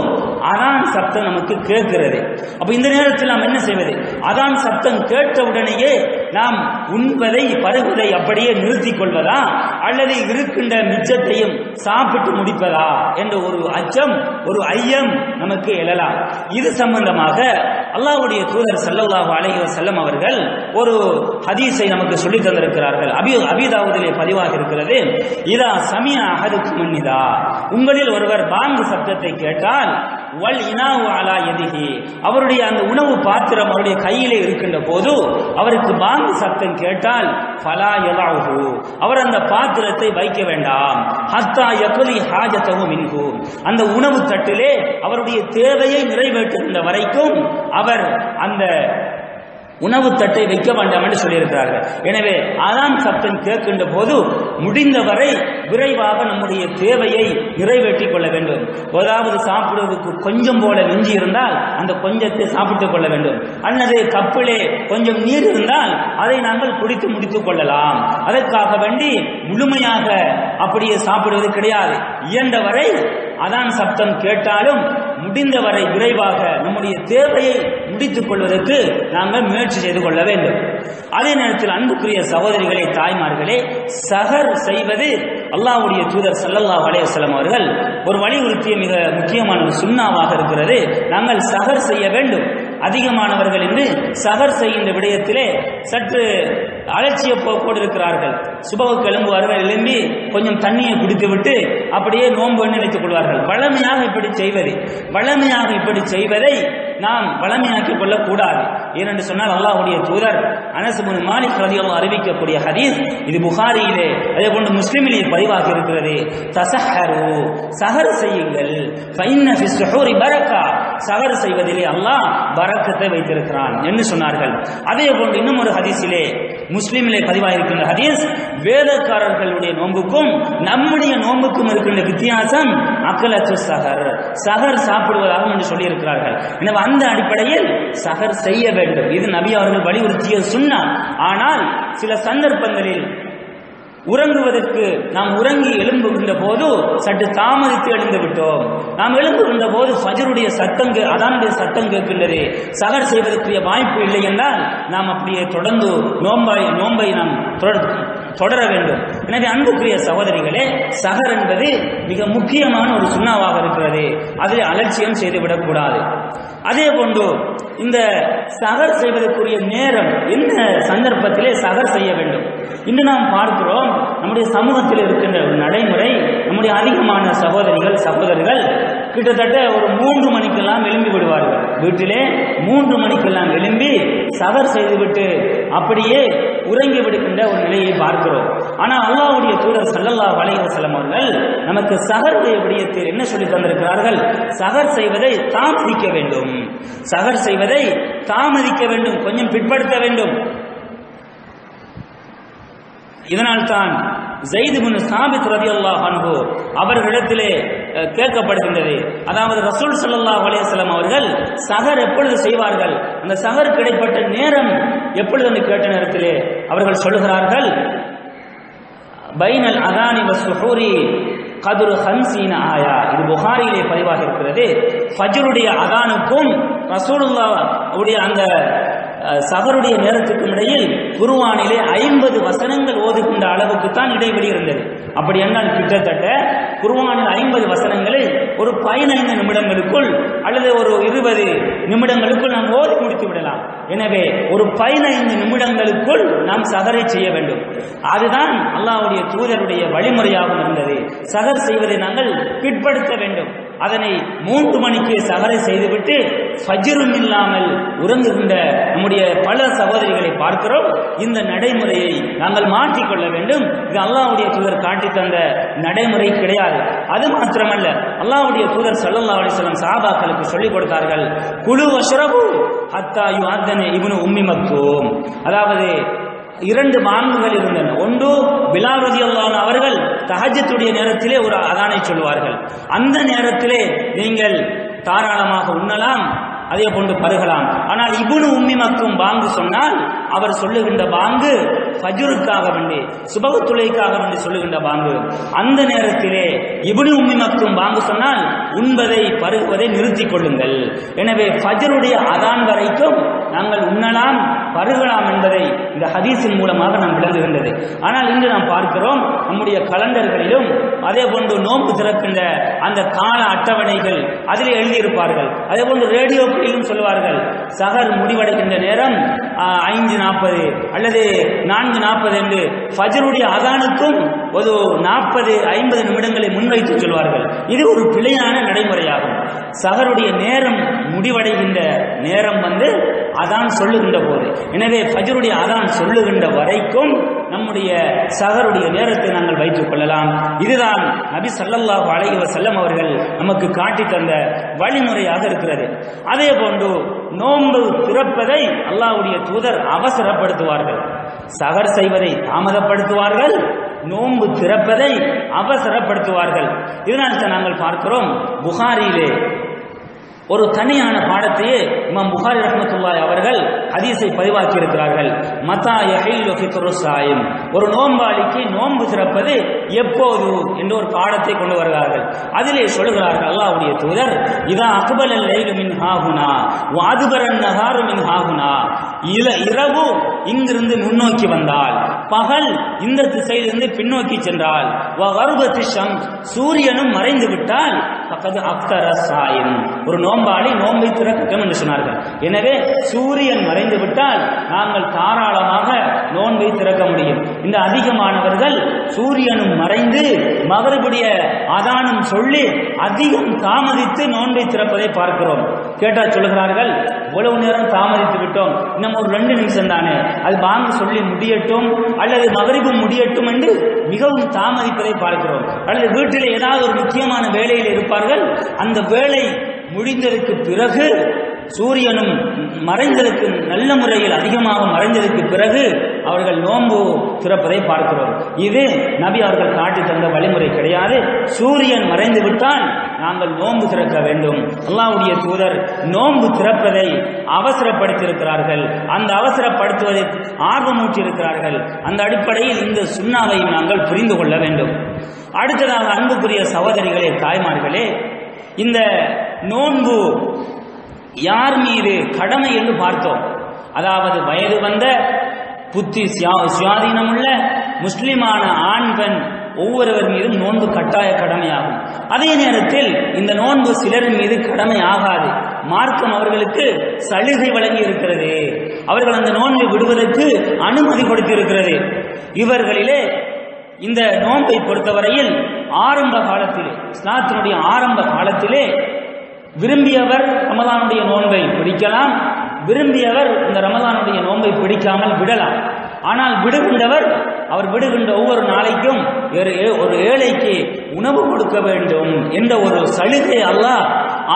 அதான் சப்தம் நமக்கு கேட்கிறது. அப்ப இந்த நேரத்தில் நாம் என்ன செய்வது? அதான் சப்தம் கேட்டவுடனேயே நாம் உண்பதை பருகுவதை அப்படியே நிறுத்திக் கொள்வதா அல்லது இருக்கின்ற மிச்சத்தையும் சாப்பிட்டு முடிப்பதா என்ற ஒரு அச்சம், ஒரு ஐயம் நமக்கு எழலாம். இது சம்பந்தமாக அல்லாஹ்வுடைய தூதர் ஸல்லல்லாஹு அலைஹி வஸல்லம் அவர்கள் ஒரு ஹதீஸை நமக்கு சொல்லி தந்திருக்கிறார்கள். அபீ தாவூதிலே பதிவாக இருக்கிறது, இதா சமிஅ அஹதுக்கும் நிதா, உங்களில் ஒருவர் பாங்கு சப்தத்தை கேட்டால், வல் இனாவு அலா யதிஹி, அவருடைய அந்த உணவு பாத்திரம் அவருடைய கையிலே இருக்கின்ற போது அவருக்கு பாங்கு சப்தம் கேட்டால், ஃபலா யலஹு, அவர் அந்த பாத்திரத்தை வைக்க வேண்டாம், ஹத்தா யக்லி ஹாஜதஹு மின்ஹு, அந்த உணவு தட்டிலே அவருடைய தேவையை நிறைவேற்றுகின்ற வரைக்கும் அவர் அந்த உணவு தட்டை வைக்க வேண்டாம் என்று சொல்லியிருக்கிறார்கள். எனவே அதான் சப்தம் கேட்கின்ற போது முடிந்தவரை விரைவாக நம்முடைய தேவையை நிறைவேற்றிக் கொள்ள வேண்டும். ஏதாவது சாப்பிடுவதற்கு கொஞ்சம் போல மிஞ்சி இருந்தால் அந்த கொஞ்சத்தை சாப்பிட்டுக் கொள்ள வேண்டும். அல்லது கப்பிலே கொஞ்சம் நீர் இருந்தால் அதை நாங்கள் குடித்து முடித்துக் கொள்ளலாம். அதற்காக வேண்டி முழுமையாக அப்படியே சாப்பிடுவது கிடையாது. இயன்றவரை அதான் சப்தம் கேட்டாலும் முடிந்தவரை விரைவாக நம்முடைய தேவையை முடித்துக் கொள்வதற்கு நாங்கள் முயற்சி செய்து கொள்ள வேண்டும். அதே நேரத்தில் அன்புக்குரிய சகோதரிகளே, தாய்மார்களே, சஹர் செய்வது அல்லாஹ்வுடைய தூதர் ஸல்லல்லாஹு அலைஹி வஸல்லம் அவர்கள் ஒரு வலியுறுத்திய மிக முக்கியமான ஒரு சுன்னாவாக இருக்கிறது. நாங்கள் சஹர் செய்ய வேண்டும். அதிகமானவர்கள் என்று சஹர் செய்கின்ற விடயத்திலே சற்று அலட்சிய போக்கோடு இருக்கிறார்கள். சுபஹுக்கு எழும்புவார்கள், எழும்பி கொஞ்சம் தண்ணியை குடித்துவிட்டு அப்படியே நோன்பு நினைத்துக் கொள்வார்கள். வளமையாக இப்படி செய்வதை நாம் வளமையாக்கிக் கொள்ளக்கூடாது. ஏனென்று சொன்னால் அல்லாஹ்வுடைய தூதர் அனஸ் இப்னு மாலிக் ரலியல்லாஹு அறிவிக்கக்கூடிய ஹதீஸ், இது புகாரியிலே அதே போன்று முஸ்லிமிலே பதிவாக இருக்கிறது, தஸஹரு, சஹர் செய்யுங்கள், ஃபைன்ன ஃபி ஸுஹூரி பரக்கா, சஹர் செய்வதிலே அல்லாஹ் பரக்கத்தை வைத்திருக்கிறான் என்று சொன்னார்கள். அதே போன்று இன்னும் ஒரு ஹதீஸிலே முஸ்லிமிலே பதிவாக இருக்கின்ற ஹதீஸ், வேதக்காரர்களுடைய நோன்புக்கும் நம்முடைய நோன்புக்கும் இருக்கின்ற வித்தியாசம் அக்கலத்து சஹர், சஹர் சாப்பிடுவதாகும் என்று சொல்லி இருக்கிறார்கள். எனவே அந்த அடிப்படையில் சஹர் செய்ய வேண்டும். இது நபி அவர்கள் வலியுறுத்திய சுன்னா. ஆனால் சில சந்தர்ப்பங்களில் உறங்குவதற்கு நாம் உறங்கி எழும்புகின்ற போது சற்று தாமதித்து எழுந்து விட்டோம். நாம் எழும்புகின்ற போது ஃபஜ்ருடைய சத்தம், அதானுடைய சத்தம் கேட்கின்றது, சஹர் செய்வதற்குரிய வாய்ப்பு இல்லை என்றால் நாம் அப்படியே தொடர்ந்து நோன்பை நாம் தொடர வேண்டும். எனவே அன்புக்குரிய சகோதரிகளே, சஹர் என்பது மிக முக்கியமான ஒரு சுன்னாவாக இருக்கிறது. அதில் அலட்சியம் செய்துவிடக்கூடாது. அதே போன்று இந்த சஹர் செய்வதற்குரிய நேரம் என்ன சந்தர்ப்பத்திலே சஹர் செய்ய வேண்டும்? இன்று நாம் பார்க்கிறோம், நம்முடைய சமூகத்தில் இருக்கின்ற ஒரு நடைமுறை, நம்முடைய அதிகமான சகோதரர்கள் கிட்டத்தட்ட ஒரு 3 மணிக்கெல்லாம் எழும்பி விடுவார்கள். வீட்டிலே 3 மணிக்கெல்லாம் எழும்பி சஹர் செய்துவிட்டு அப்படியே உறங்கி விடுகின்ற ஒரு நிலையை பார்க்கிறோம். ஆனால் அல்லாஹ்வுடைய தூதர் ஸல்லல்லாஹு அலைஹி வஸல்லம் அவர்கள் நமக்கு சஹருடைய விடயத்தில் என்ன சொல்லி தந்திருக்கிறார்கள்? சஹர் செய்வதை தாமதிக்க வேண்டும், சஹர் செய்வதை தாமதிக்க வேண்டும், கொஞ்சம் பிற்படுத்த வேண்டும். இதனால்தான் ஸைத் இப்னு சாபித் ரலியல்லாஹு அன்ஹு அவர்களிடத்திலே கேட்கப்படுகின்றது, அதாவது ரசூல் ஸல்லல்லாஹு அலைஹி வஸல்லம் அவர்கள் சஹர் எப்பொழுது செய்வார்கள், அந்த சஹர் கிடைப்பட்ட நேரம் எப்பொழுது என்று கேட்ட நேரத்திலே அவர்கள் சொல்கிறார்கள், பைனல் அதானி வஸ்ஸுஹூரி கதுரு 50 ஆயா. இது புகாரியிலே பதிவாக இருக்கிறது. ஃபஜ்ருடைய அதானுக்கும் ரசூலுல்லாஹ் உடைய அந்த சஹருடைய நேரத்துக்கும் இடையில் குர்ஆனிலே 50 வசனங்கள் ஓதுகின்ற அளவுக்கு தான் இடைவெளி இருந்தது. அப்படி என்றால் கிட்டத்தட்ட குர்ஆனில் 50 வசனங்களை ஒரு 15 நிமிடங்களுக்குள் அல்லது ஒரு 20 நிமிடங்களுக்குள் நாம் ஓதி முடித்து விடலாம். எனவே ஒரு 15 நிமிடங்களுக்குள் நாம் சஹரை செய்ய வேண்டும். அதுதான் அல்லாஹ்வுடைய தூதருடைய வழிமுறையாகவும் இருந்தது. சஹர் செய்வதை நாங்கள் பிற்படுத்த வேண்டும். அதனை 3 மணிக்கு சஹரை செய்துவிட்டு ஃபஜ்ரும் இல்லாமல் உறங்குகின்ற நம்முடைய பல சகோதரிகளை பார்க்கிறோம். இந்த நடைமுறையை நாங்கள் மாற்றிக்கொள்ள வேண்டும். இது அல்லாஹ்வுடைய தூதர் காட்டி தந்த நடைமுறை கிடையாது. அது மாத்திரமல்ல, அல்லாஹ்வுடைய தூதர் ஸல்லல்லாஹு அலைஹி வஸல்லம் சஹாபாக்களுக்கு சொல்லிக் கொடுத்தார்கள், குலு வஷ்ரபு ஹத்தா யுஅத்தன இப்னு உம்மி மக்தூம். அதாவது 2 பாங்குகள் இருந்தன. ஒன்று பிலால் ரலியல்லாஹு அன்ஹு அவர்கள் தஹஜ்ஜுடைய நேரத்திலே ஒரு அதானை சொல்வார்கள். அந்த நேரத்திலே நீங்கள் தாராளமாக உண்ணலாம், அதே போன்று பருகலாம். ஆனால் இப்னு உம்மி மக்தூம் பாங்கு சொன்னால் அவர் சொல்லுகின்ற பாங்கு ஃபஜ்ருக்காக வேண்டி, சுபஹ் தொழுகைக்காக வேண்டி சொல்லுகின்ற பாங்கு. அந்த நேரத்திலே இப்னு உம்மி மக்தூம் பாங்கு சொன்னால் உண்பதை பருகுவதை நிறுத்திக் கொள்ளுங்கள். எனவே ஃபஜ்ருடைய அதான் வரைக்கும் நாங்கள் உண்ணலாம், பருகலாம் என்பதை இந்த ஹதீஸின் மூலமாக நாம் விளங்குகின்றது. ஆனால் இன்று நாம் பார்க்கிறோம், நம்முடைய கலண்டர்களிலும் அதே போன்று நோன்பு திறக்கின்ற அந்த கால அட்டவணைகள் அதில் எழுதியிருப்பார்கள். அதே போன்று ரேடியோக்களிலும் சொல்வார்கள், சஹர் முடிவடைகின்ற நேரம் 5:40 அல்லது 4:40 என்று ஃபஜ்ருடைய அதானுக்கும் ஒரு 40-50 நிமிடங்களை முன்வைத்து சொல்வார்கள். இது ஒரு பிழையான நடைமுறையாகும். சஹருடைய நேரம் முடிவடைகின்ற நேரம் அதான் சொல்லுகின்ற போது, எனவே ஃபஜ்ருடைய அதான் சொல்லுகின்ற வரைக்கும் நம்முடைய சஹருடைய நேரத்தை நாங்கள் வைத்துக் கொள்ளலாம். இதுதான் நபி ஸல்லல்லாஹு அலைஹி வஸல்லம் அவர்கள் நமக்கு காட்டி தந்த வழிமுறையாக இருக்கிறது. அதே போன்று நோன்பு திறப்பதை அல்லாஹ்வுடைய தூதர் அவசரப்படுத்துவார்கள். சஹர் செய்வதை தாமதப்படுத்துவார்கள், நோன்பு திறப்பதை அவசரப்படுத்துவார்கள். இதனால் தான் நாங்கள் பார்க்கிறோம், புகாரியிலே ஒரு தனியான பாடத்தையே இமாம் புகாரி ரஹ்மத்துல்லாஹி அவர்கள் ஹதீஸை பதிவாக்கி இருக்கிறார்கள். மதா யஹில்லு ஃபித்ரு ஸாயிம், ஒரு நோன்பாளிக்கு நோன்பு திறப்பது எப்போது என்று ஒரு பாடத்தை கொண்டு வருகிறார்கள். அதிலே சொல்கிறார்கள் அல்லாஹ்வுடைய தூதர், இதா அக்பலல் லைலு மின் ஹாஹுனா வ அத்பரன் நஹாரு மின் ஹாஹுனா, இரவு இங்கிருந்து முன்னோக்கி வந்தால், பகல் இந்த திசையிலிருந்து பின்னோக்கி சென்றால், வ கர்பத்தி ஷம்ஸ், சூரியனும் மறைந்து விட்டால், ஃபகத் அஃப்தர ஸாயிம், ஒரு நோன்பாளி நோன்பை திறக்கட்டும் என்று சொன்னார்கள். எனவே சூரியன் மறைந்து விட்டால் நாங்கள் தாராளமாக நோன்பை திறக்க முடியும். இந்த அதிகமானவர்கள் சூரியனும் மறைந்து மகரிபுடைய அதானும் சொல்லி அதிகம் தாமதித்து நோன்பை திறப்பதை பார்க்கிறோம். கேட்டால் சொல்கிறார்கள், இவ்வளவு நேரம் தாமதித்து விட்டோம், இன்னும் ஒரு 2 நிமிஷம் தானே, அது பாங்கு சொல்லி முடியட்டும் அல்லது மகரிபு முடியட்டும் என்று மிகவும் தாமதிப்பதை பார்க்கிறோம். அல்லது வீட்டில் ஏதாவது ஒரு முக்கியமான வேலையில் இருப்பார்கள், அந்த வேலை முடிந்ததற்கு பிறகு சூரியனும் மறைந்ததற்கு நல்ல முறையில் அதிகமாக மறைந்ததற்கு பிறகு அவர்கள் நோன்பு திறப்பதை பார்க்கிறோம். இது நபி அவர்கள் காட்டி தந்த வழிமுறை கிடையாது. சூரியன் மறைந்து விட்டால் நாங்கள் நோன்பு திறக்க வேண்டும். அல்லாஹ்வுடைய தூதர் நோன்பு திறப்பதை அவசரப்படுத்தியிருக்கிறார்கள். அந்த அவசரப்படுத்துவதை ஆர்வமூட்டி இருக்கிறார்கள். அந்த அடிப்படையில் இந்த சுன்னாவை நாங்கள் புரிந்து கொள்ள வேண்டும். அடுத்ததாக அன்புக்குரிய சகோதரிகளே, தாய்மார்களே, இந்த நோன்பு யார் மீது கடமை என்று பார்த்தோம். அதாவது வயது வந்த புத்தி சுயாதீனமுள்ள முஸ்லிமான ஆண் பெண் ஒவ்வொருவர் மீதும் நோன்பு கட்டாய கடமையாகும். அதே நேரத்தில் இந்த நோன்பு சிலரின் மீது கடமை ஆகாது. மார்க்கம் அவர்களுக்கு சலுகை வழங்கி இருக்கிறது. அவர்கள் அந்த நோன்பை விடுவதற்கு அனுமதி கொடுத்திருக்கிறது. இவர்களிலே இந்த நோன்பை பொறுத்தவரையில் ஆரம்ப காலத்திலே, இஸ்லாத்தினுடைய ஆரம்ப காலத்திலே விரும்பியவர் ரமலானுடைய நோன்பை பிடிக்கலாம், விரும்பியவர் இந்த ரமலானுடைய நோன்பை பிடிக்காமல் விடலாம். ஆனால் விடுகின்றவர் அவர் விடுகின்ற ஒவ்வொரு நாளைக்கும் ஒரு ஏழைக்கு உணவு கொடுக்க வேண்டும் என்ற ஒரு சலுகை அல்லாஹ்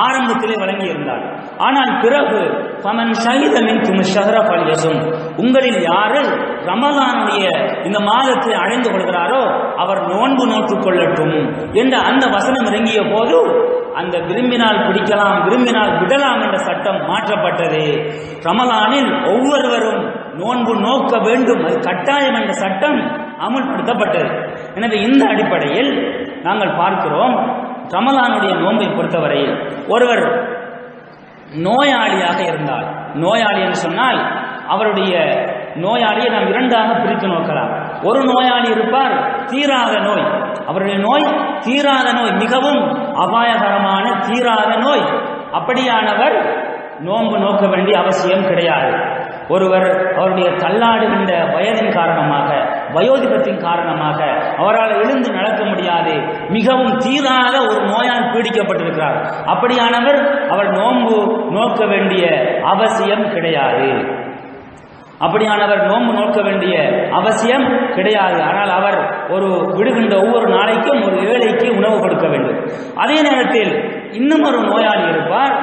ஆரம்பத்திலே வழங்கியிருந்தார். ஆனால் பிறகு ஃபமன் ஷஹித மின்கும் ஷஹ்ர ஃபல்யஸும், உங்களில் யாரு ரமலானுடைய இந்த மாதத்தை அடைந்து கொள்கிறாரோ அவர் நோன்பு நோற்றுக் கொள்ளட்டும் என்ற அந்த வசனம் இறங்கிய போது அந்த விரும்பினால் பிடிக்கலாம் விரும்பினால் விடலாம் என்ற சட்டம் மாற்றப்பட்டது. ரமலானில் ஒவ்வொருவரும் நோன்பு நோக்க வேண்டும், அது கட்டாயம் என்ற சட்டம் அமுல்படுத்தப்பட்டது. எனவே இந்த அடிப்படையில் நாங்கள் பார்க்கிறோம், ரமலானுடைய நோன்பை பொறுத்தவரையில் ஒருவர் நோயாளியாக இருந்தால், நோயாளி என்று சொன்னால் அவருடைய நோயாளியை நாம் இரண்டாக பிரித்து நோக்கலாம். ஒரு நோயாளி இருப்பார் தீராத நோய், அவருடைய நோய் தீராத நோய், மிகவும் அபாயகரமான தீராத நோய். அப்படியானவர் நோன்பு நோக்க வேண்டிய அவசியம் கிடையாது. ஒருவர் அவருடைய தள்ளாடுகின்ற வயதின் காரணமாக, வயோதிபத்தின் காரணமாக அவரால் எழுந்து நடக்க முடியாது, மிகவும் தீராத ஒரு நோயால் பீடிக்கப்பட்டிருக்கிறார். அப்படியானவர் அவர் நோன்பு நோக்க வேண்டிய அவசியம் கிடையாது. அப்படியானவர் நோன்பு நோக்க வேண்டிய அவசியம் கிடையாது. ஆனால் அவர் ஒரு விடுகின்ற ஒவ்வொரு நாளைக்கும் ஒரு ஏழைக்கு உணவு கொடுக்க வேண்டும். அதே நேரத்தில் இன்னும் ஒரு நோயாளி இருப்பார்.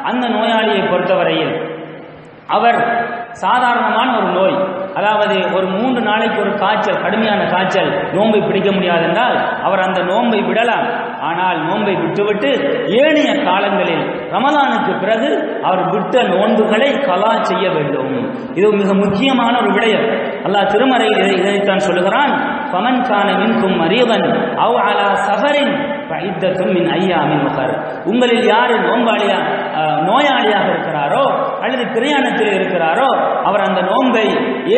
அந்த நோயாளியை பொறுத்தவரையில் அவர் சாதாரணமான ஒரு நோய், அதாவது ஒரு 3 நாளைக்கு ஒரு காய்ச்சல், கடுமையான காய்ச்சல், நோன்பை பிடிக்க முடியாது என்றால் அவர் அந்த நோன்பை விடலாம். ஆனால் நோன்பை விட்டுவிட்டு ஏனைய காலங்களில் ரமலானுக்கு பிறகு அவர் விட்ட நோன்புகளை கலா செய்ய வேண்டும். இது மிக முக்கியமான ஒரு விடயம். அல்லாஹ் திருமறையில் இதைத்தான் சொல்லுகிறான், ஃபமன் கான மின்கும் மரீதன் அவ் அலா சஃபரின் ஃபஇத்தத்தும் மின் அய்யாமின் உகர். உங்களில் யார் நோயாளியாக இருக்கிறாரோ அல்லது பிரயாணத்தில் இருக்கிறாரோ அவர் அந்த நோன்பை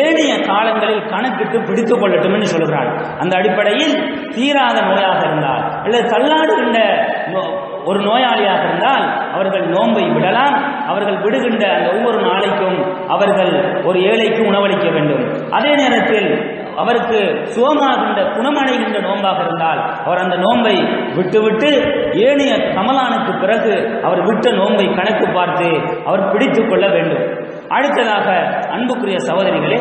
ஏனைய காலங்களில் கணக்கிட்டு பிடித்துக் கொள்ளட்டும் என்று சொல்கிறார். அந்த அடிப்படையில் தீராத நோயாக இருந்தால் அல்லது தள்ளாடுகின்ற ஒரு நோயாளியாக இருந்தால் அவர்கள் நோன்பை விடலாம். அவர்கள் விடுகின்ற அந்த ஒவ்வொரு நாளைக்கும் அவர்கள் ஒரு ஏழைக்கு உணவளிக்க வேண்டும். அதே நேரத்தில் அவருக்கு சுகமாகின்ற குணமடைகின்ற நோன்பாக இருந்தால் அவர் அந்த நோன்பை விட்டுவிட்டு ஏனைய ரமலானுக்கு பிறகு அவர் விட்ட நோன்பை கணக்கு பார்த்து அவர் பிடித்துக் கொள்ள வேண்டும். அடுத்ததாக அன்புக்குரிய சகோதரிகளே,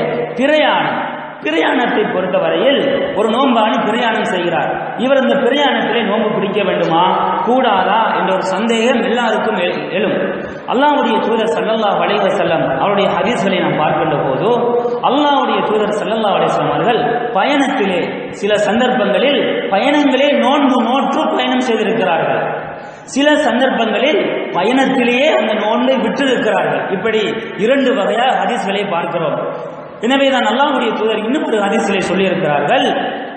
பிரயாணத்தை பொறுத்தவரையில் ஒரு நோன்பாளி பிரயாணம் செய்கிறார். இவர் இந்த பிரயாணத்திலே நோன்பு பிடிக்க வேண்டுமா கூடாதா என்ற ஒரு சந்தேகம் எல்லாருக்கும் எழும். அல்லாஹ்வுடைய தூதர் ஸல்லல்லாஹு அலைஹி வஸல்லம் அவருடைய ஹதீஸ்களை நாம் பார்க்கின்ற போது அல்லாஹ்வுடைய தூதர் ஸல்லல்லாஹு அலைஹி வஸல்லம் அவர்கள் பயணத்திலே சில சந்தர்ப்பங்களில் பயணங்களே நோன்பு நோற்று பயணம் செய்திருக்கிறார்கள். சில சந்தர்ப்பங்களில் பயணத்திலேயே அந்த நோன்பை விட்டிருக்கிறார்கள். இப்படி 2 வகையாக ஹதீஸ்களை பார்க்கிறோம். எனவே தான் அல்லாஹ்வுடைய தூதர் இன்னும் ஒரு ஹதீஸிலே சொல்லியிருக்கிறார்கள்,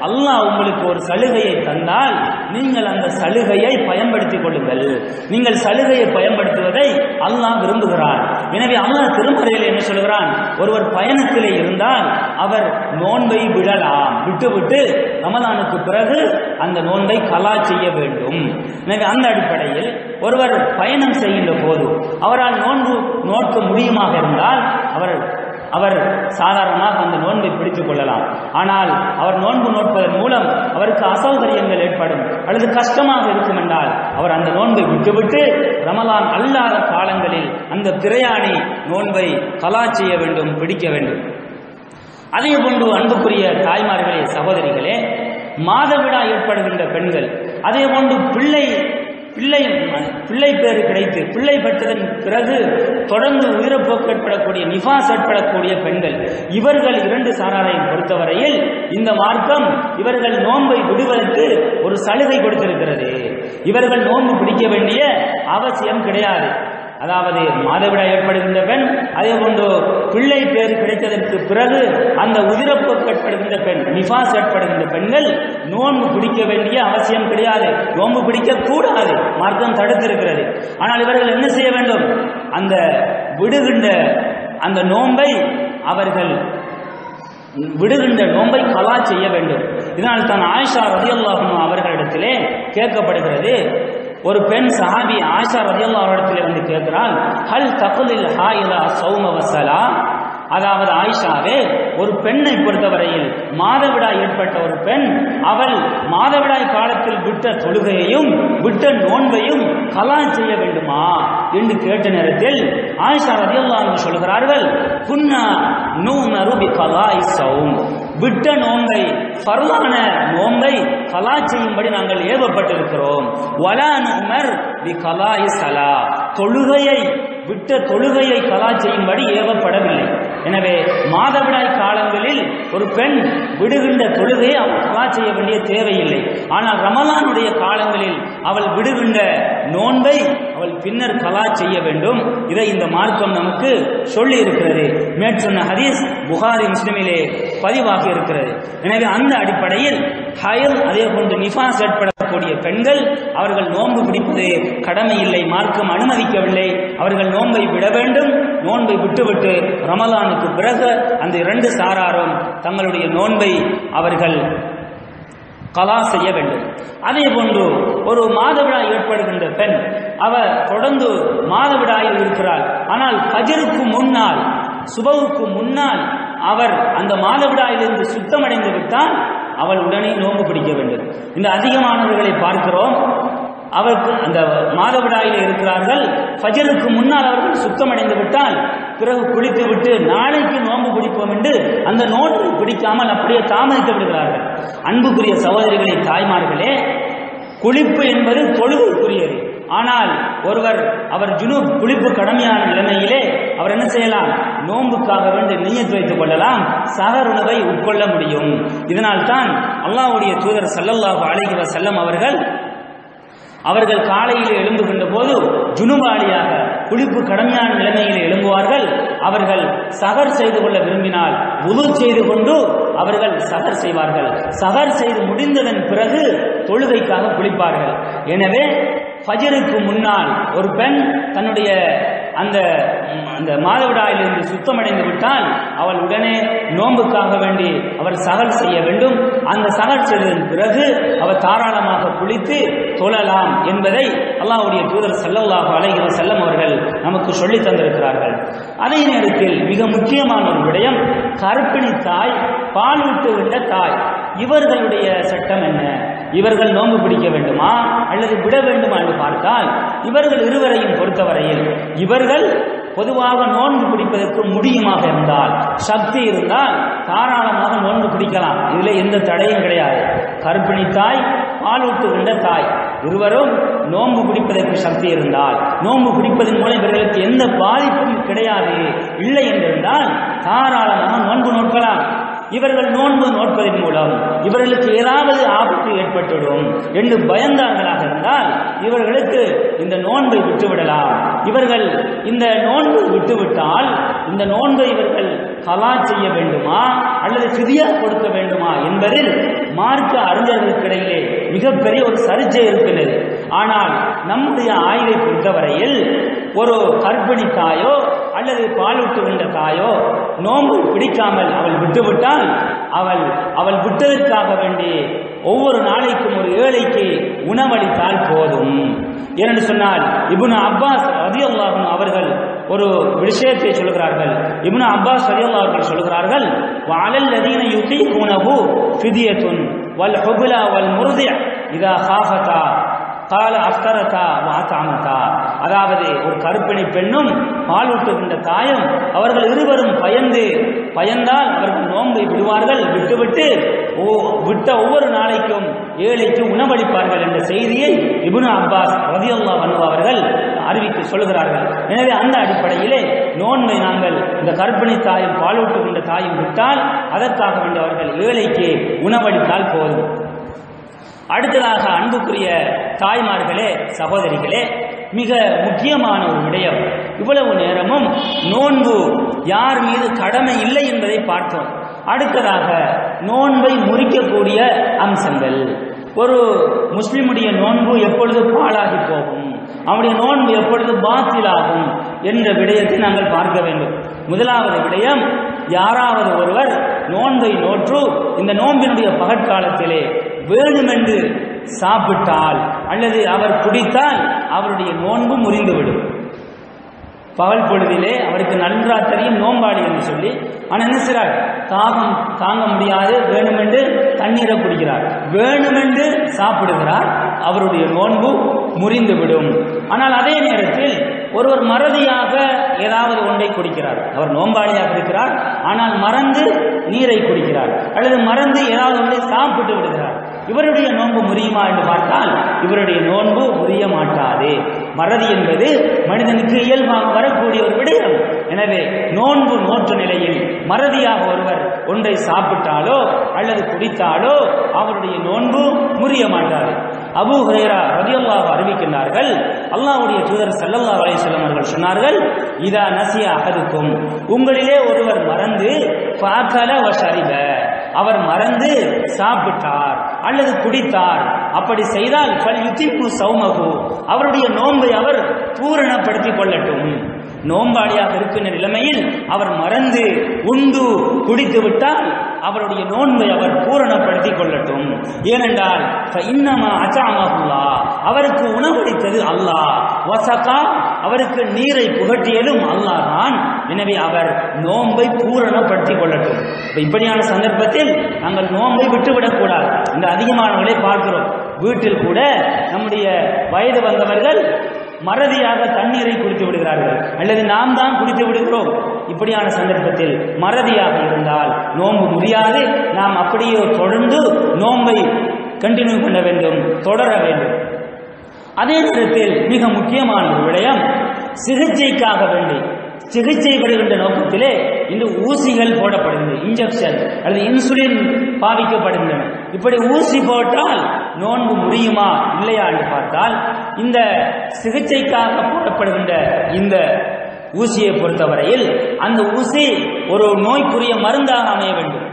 அல்லாஹ் உங்களுக்கு ஒரு சலுகையை தந்தால் நீங்கள் அந்த சலுகையை பயன்படுத்திக் கொள்ளுங்கள். நீங்கள் சலுகையை பயன்படுத்துவதை அல்லாஹ் விரும்புகிறார். எனவே அல்லாஹ் திருமறையில் என்ன சொல்கிறான், ஒருவர் பயணத்திலே இருந்தால் அவர் நோன்பை விடலாம், விட்டுவிட்டு ரமலானுக்கு பிறகு அந்த நோன்பை கலா செய்ய வேண்டும். எனவே அந்த அடிப்படையில் ஒருவர் பயணம் செய்கின்ற போது அவரால் நோன்பு நோக்க முடியுமாக இருந்தால் அவர் சாதாரணமாக அந்த நோன்பை பிடித்துக் கொள்ளலாம். ஆனால் அவர் நோன்பு நோட்பதன் மூலம் அவருக்கு அசௌகரியங்கள் ஏற்படும் அல்லது கஷ்டமாக இருக்கும் என்றால் அவர் அந்த நோன்பை விட்டுவிட்டு ரமலான் அல்லாத காலங்களில் அந்த பிரயாணி நோன்பை கலா செய்ய வேண்டும், பிடிக்க வேண்டும். அதே போன்று அன்புக்குரிய தாய்மார்களே, சகோதரிகளே, மாதவிடாய் ஏற்படுகின்ற பெண்கள், அதே போன்று பிள்ளை பேறு கிடைத்து பிள்ளை பெற்றதன் பிறகு தொடர்ந்து உயிரப்போக்கு ஏற்படக்கூடிய நிஃபாஸ் ஏற்படக்கூடிய பெண்கள், இவர்கள் 2 சாராரையும் பொறுத்தவரையில் இந்த மார்க்கம் இவர்கள் நோன்பை விடுவதற்கு ஒரு சலுகை கொடுத்திருக்கிறது. இவர்கள் நோன்பு பிடிக்க வேண்டிய அவசியம் கிடையாது. அதாவது மாதவிடாய் ஏற்படுகின்ற பெண், அதே போன்று பிள்ளை பேர் கிடைத்ததற்கு பிறகு அந்த உதிரப்போக்கு ஏற்படுகின்ற பெண், நிஃபாஸ் ஏற்படுகின்ற பெண்கள் நோன்பு பிடிக்க வேண்டிய அவசியம் கிடையாது. நோன்பு பிடிக்க கூடாது, மார்க்கம் தடுத்திருக்கிறது. ஆனால் இவர்கள் என்ன செய்ய வேண்டும், அந்த விடுகின்ற அந்த நோன்பை அவர்கள் விடுகின்ற நோன்பை கலா செய்ய வேண்டும். இதனால் தான் ஆயிஷா ரலியல்லாஹு அன்ஹா அவர்களிடத்திலே கேட்கப்படுகிறது, ஒரு பெண் சஹாபி ஆயிஷா ரலியல்லாஹு அன்ஹா இடத்திலே வந்து கேட்கிறாள், ஹல் தக்லில் ஹாயிலா ஸௌம வஸலா, அதாவது ஆயிஷாவே, ஒரு பெண்ணை பொறுத்தவரையில் மாதவிடாய் ஏற்பட்ட ஒரு பெண் அவள் மாதவிடாய் காலத்தில் விட்ட தொழுகையையும் விட்ட நோன்பையும் கலா செய்ய வேண்டுமா என்று கேட்ட நேரத்தில் ஆயிஷா ரலியல்லாஹு அன்ஹா சொல்கிறார்கள், குன்னா நுமரு பிகலாஇ ஸௌம், விட்ட நோன்பை ஃபர்லான நோன்பை கலா செய்யும்படி நாங்கள் ஏவப்பட்டிருக்கிறோம். வலா நுமர் பிகலாஇ ஸலா, தொழுகையை விட்ட தொழுகையை கலா செய்யும்படி ஏவப்படவில்லை. எனவே மாதவிடாய் காலங்களில் ஒரு பெண் விடுகின்ற தொழுகையை அவள் கலா செய்ய வேண்டிய தேவையில்லை. ஆனால் ரமலானுடைய காலங்களில் அவள் விடுகின்ற நோன்பை அவள் பின்னர் கலா செய்ய வேண்டும். இதை இந்த மார்க்கம் நமக்கு சொல்லி இருக்கிறது. மேற்சொன்ன ஹதீஸ் புகாரி முஸ்லிமிலே பதிவாகி இருக்கிறது. எனவே அந்த அடிப்படையில் ஹயல் அதே போன்று நிஃபாஸ் ஏற்படக்கூடிய பெண்கள் அவர்கள் நோன்பு பிடிப்பது கடமை இல்லை, மார்க்கம் அனுமதிக்கவில்லை. அவர்கள் நோன்பை விட வேண்டும். நோன்பை விட்டுவிட்டு ரமலானுக்கு பிறகு அந்த இரண்டு சாராரும் தங்களுடைய நோன்பை அவர்கள் கலா செய்ய வேண்டும். அதே போன்று ஒரு மாதவிடாய் ஏற்படுகின்ற பெண் அவர் தொடர்ந்து மாதவிடாயில் இருக்கிறாள். ஆனால் ஃபஜ்ருக்கு முன்னால், சுபவுக்கு முன்னால் அவர் அந்த மாதவிடாயிலிருந்து சுத்தமடைந்து விட்டால் அவள் உடனே நோன்பு பிடிக்க வேண்டும். இந்த அதிகமானவர்களை பார்க்கிறோம், அவருக்கு அந்த மாதவிடாயில் இருக்கிறார்கள், ஃபஜ்ருக்கு முன்னால் அவர்கள் சுத்தமடைந்து விட்டால் பிறகு குளித்து விட்டு நாளைக்கு நோன்பு பிடிப்போம் என்று அந்த நோன்பு பிடிக்காமல் அப்படியே தாமதித்து விடுகிறார்கள். அன்புக்குரிய சகோதரிகளே, தாய்மார்களே, குளிப்பு என்பது தொழுகைக்குரியது. ஆனால் ஒருவர் அவர் ஜுனூப் குளிப்பு கடமையான நிலைமையிலே அவர் என்ன செய்யலாம்? நோன்புக்காக வேண்டி நிய்யத் வைத்துக் கொள்ளலாம், சஹர் உணவை உட்கொள்ள முடியும். இதனால் தான் அல்லாஹ்வுடைய தூதர் ஸல்லல்லாஹு அலைஹி வஸல்லம் அவர்கள் காலையில் எழும்புகின்ற போது ஜுனுபாலியாக குளிப்பு கடமையான நிலைமையில் எழும்புவார்கள். அவர்கள் சஹர் செய்து கொள்ள விரும்பினால் வுது செய்து கொண்டு அவர்கள் சஹர் செய்வார்கள். சஹர் செய்து முடிந்ததன் பிறகு தொழுகைக்காக குளிப்பார்கள். எனவே ஃபஜ்ருக்கு முன்னால் ஒரு பெண் தன்னுடைய அந்த மாதவிடாயிலிருந்து சுத்தமடைந்து விட்டால் அவள் உடனே நோன்புக்காக வேண்டி அவர் சஹர் செய்ய வேண்டும். அந்த சஹர் செய்ததன் பிறகு அவர் தாராளமாக குளித்து தொழலாம் என்பதை அல்லாஹ்வுடைய தூதர் ஸல்லல்லாஹு அலைஹி வஸல்லம் அவர்கள் நமக்கு சொல்லி தந்திருக்கிறார்கள். அதே நேரத்தில் மிக முக்கியமான ஒரு விடயம், கர்ப்பிணி தாய், பால் ஊட்டுகின்ற தாய், இவர்களுடைய சட்டம் என்ன? இவர்கள் நோன்பு பிடிக்க வேண்டுமா அல்லது விட வேண்டுமா என்று பார்த்தால் இவர்கள் இருவரையும் பொறுத்தவரையில் இவர்கள் பொதுவாக நோன்பு பிடிப்பதற்கு முடியுமாக இருந்தால், சக்தி இருந்தால் தாராளமாக நோன்பு பிடிக்கலாம். இதில் எந்த தடையும் கிடையாது. கர்ப்பிணி தாய், பாலூட்டுகின்ற தாய் இருவரும் நோன்பு பிடிப்பதற்கு சக்தி இருந்தால், நோன்பு பிடிப்பதன் மூலம் இவர்களுக்கு எந்த பாதிப்பும் கிடையாது இல்லை என்றிருந்தால் தாராளமாக நோன்பு நோக்கலாம். இவர்கள் நோன்பு நோட்பதன் மூலம் இவர்களுக்கு ஏதாவது ஆபத்து ஏற்பட்டுவிடும் என்று பயந்தார்களாக இருந்தால் இவர்களுக்கு இந்த நோன்பை விட்டுவிடலாம். இவர்கள் இந்த நோன்பு விட்டுவிட்டால் இந்த நோன்பை இவர்கள் கலா செய்ய வேண்டுமா அல்லது ஃபிதியா கொடுக்க வேண்டுமா என்பதில் மார்க்க அறிஞர்களுக்கிடையிலே மிகப்பெரிய ஒரு சர்ச்சை இருக்கிறது. ஆனால் நம்முடைய ஆய்வை பொறுத்தவரையில் ஒரு கர்ப்பிணி தாயோ அல்லது பாலூட்டுகின்ற தாயோ நோன்பு பிடிக்காமல் அவள் விட்டுவிட்டால் அவள் விட்டதற்காக வேண்டி ஒவ்வொரு நாளைக்கும் ஒரு ஏழைக்கு உணவளித்தால் போதும். ஏனென்று சொன்னால் இப்னு அப்பாஸ் ரலியல்லாஹு அன்ஹு அவர்கள் ஒரு விஷயத்தை சொல்கிறார்கள். இப்னு அப்பாஸ் ரலியல்லாஹு அன்ஹு சொல்கிறார்கள், வஅலல் லதீன யுதீகுனஹு ஃபிதியத்துன் வல் ஹுப்லா வல் முர்தி இதா காஃபதா கால அஃப்தரதா வாதாமதா. அதாவது ஒரு கர்ப்பிணி பெண்ணும் பாலூட்டுகின்ற தாயும் அவர்கள் இருவரும் பயந்தால் அவர்கள் நோன்பை விடுவார்கள். விட்டுவிட்டு விட்ட ஒவ்வொரு நாளைக்கும் ஏழைக்கு உணவளிப்பார்கள் என்ற செய்தியை இப்னு அப்பாஸ் ரலியல்லாஹு அன்ஹு அவர்கள் அறிவித்து சொல்கிறார்கள். எனவே அந்த அடிப்படையிலே நோன்பை நாங்கள் இந்த கர்ப்பிணி தாயும் பாலூட்டுகின்ற தாயும் விட்டால் அதற்காக வேண்டிய அவர்கள் ஏழைக்கு உணவளித்தால் போதும். அடுத்ததாக அன்புக்குரிய தாய்மார்களே, சகோதரிகளே, மிக முக்கியமான ஒரு விடயம், இவ்வளவு நேரமும் நோன்பு யார் மீது கடமை இல்லை என்பதை பார்த்தோம். அடுத்ததாக நோன்பை முறிக்கக்கூடிய அம்சங்கள். ஒரு முஸ்லிமுடைய நோன்பு எப்பொழுது பாழாகி போகும், அவனுடைய நோன்பு எப்பொழுது பாத்திலாகும் என்ற விடயத்தை நாங்கள் பார்க்க வேண்டும். முதலாவது விடயம், யாராவது ஒருவர் நோன்பை நோற்று இந்த நோன்பினுடைய பகற்காலத்திலே வேண்டுமென்று சாப்பிட்டால் அல்லது அவர் குடித்தால் அவருடைய நோன்பு முறிந்துவிடும். பகல் பொழுதிலே அவருக்கு நன்றா தெரியும் நோம்பாளி என்று சொல்லி. ஆனால் என்ன செய்கிறார்? தாகம் தாங்க முடியாது, வேணுமென்று தண்ணீரை குடிக்கிறார், வேணுமென்று சாப்பிடுகிறார். அவருடைய நோன்பு முறிந்துவிடும். ஆனால் அதே நேரத்தில் ஒருவர் மறதியாக ஏதாவது ஒன்றை குடிக்கிறார். அவர் நோம்பாளியாக இருக்கிறார், ஆனால் மறந்து நீரை குடிக்கிறார் அல்லது மறந்து ஏதாவது ஒன்றை சாப்பிட்டு விடுகிறார். இவருடைய நோன்பு முறியுமா என்று பார்த்தால் இவருடைய நோன்பு முறிய மாட்டாது. மறதி என்பது மனிதனுக்கு இயல்பாக வரக்கூடிய ஒரு விடயம். எனவே நோன்பு நோற்ற நிலையில் மறதியாக ஒருவர் ஒன்றை சாப்பிட்டாலோ அல்லது குடித்தாலோ அவருடைய நோன்பு முறிய மாட்டாது. அபூ ஹுரைரா ரலியல்லாஹு அறிவிக்கின்றார்கள், அல்லாஹ்வுடைய தூதர் ஸல்லல்லாஹு அலைஹி வஸல்லம் அவர்கள் சொன்னார்கள், இதா நசிய அஹதுக்கும், உங்களிலே ஒருவர் மறந்து ஃபஅகல வஷரிப, அவர் மறந்து சாப்பிட்டார் அல்லது குடித்தார், அப்படி செய்தால் ஃபல்யுதிம்மு ஸௌமஹு, அவருடைய நோன்பை அவர் பூரணப்படுத்திக் கொள்ளட்டும். நோம்பாளியாக இருக்கின்ற நிலைமையில் அவர் மறந்து உண்டு குடித்து விட்டால் அவருடைய நோன்பை அவர் பூரணப்படுத்திக் கொள்ளட்டும். ஏனென்றால் அவருக்கு உணவளித்தது அல்லாஹ், வசகா அவருக்கு நீரை புகட்டியதும் அல்லாஹ் தான். எனவே அவர் நோன்பை பூரணப்படுத்திக் கொள்ளட்டும். இப்படியான சந்தர்ப்பத்தில் நாங்கள் நோன்பை விட்டுவிடக்கூடாது. இந்த அதிகமானவர்களை பார்க்கிறோம். வீட்டில் கூட நம்முடைய வயது வந்தவர்கள் மறதியாக தண்ணீரை குடித்து விடுகிறார்கள் அல்லது நாம் தான் குடித்து விடுகிறோம். இப்படியான சந்தர்ப்பத்தில் மறதியாக இருந்தால் நோன்பு முடியாது. நாம் அப்படியே தொடர்ந்து நோன்பை கண்டினியூ பண்ண வேண்டும், தொடர வேண்டும். அதே நேரத்தில் மிக முக்கியமான ஒரு விடயம், சிகிச்சைக்காக வேண்டி சிகிச்சை பெறுகின்ற நோக்கத்திலே இந்த ஊசிகள் போடப்படுகிறது, இன்ஜெக்ஷன் அல்லது இன்சுலின் பாவிக்கப்படுகின்றன. இப்படி ஊசி போட்டால் நோன்பு முடியுமா இல்லையா என்று பார்த்தால், இந்த சிகிச்சைக்காக போடப்படுகின்ற இந்த ஊசியை பொறுத்தவரையில் அந்த ஊசி ஒரு நோய்க்குரிய மருந்தாக அமைய வேண்டும்,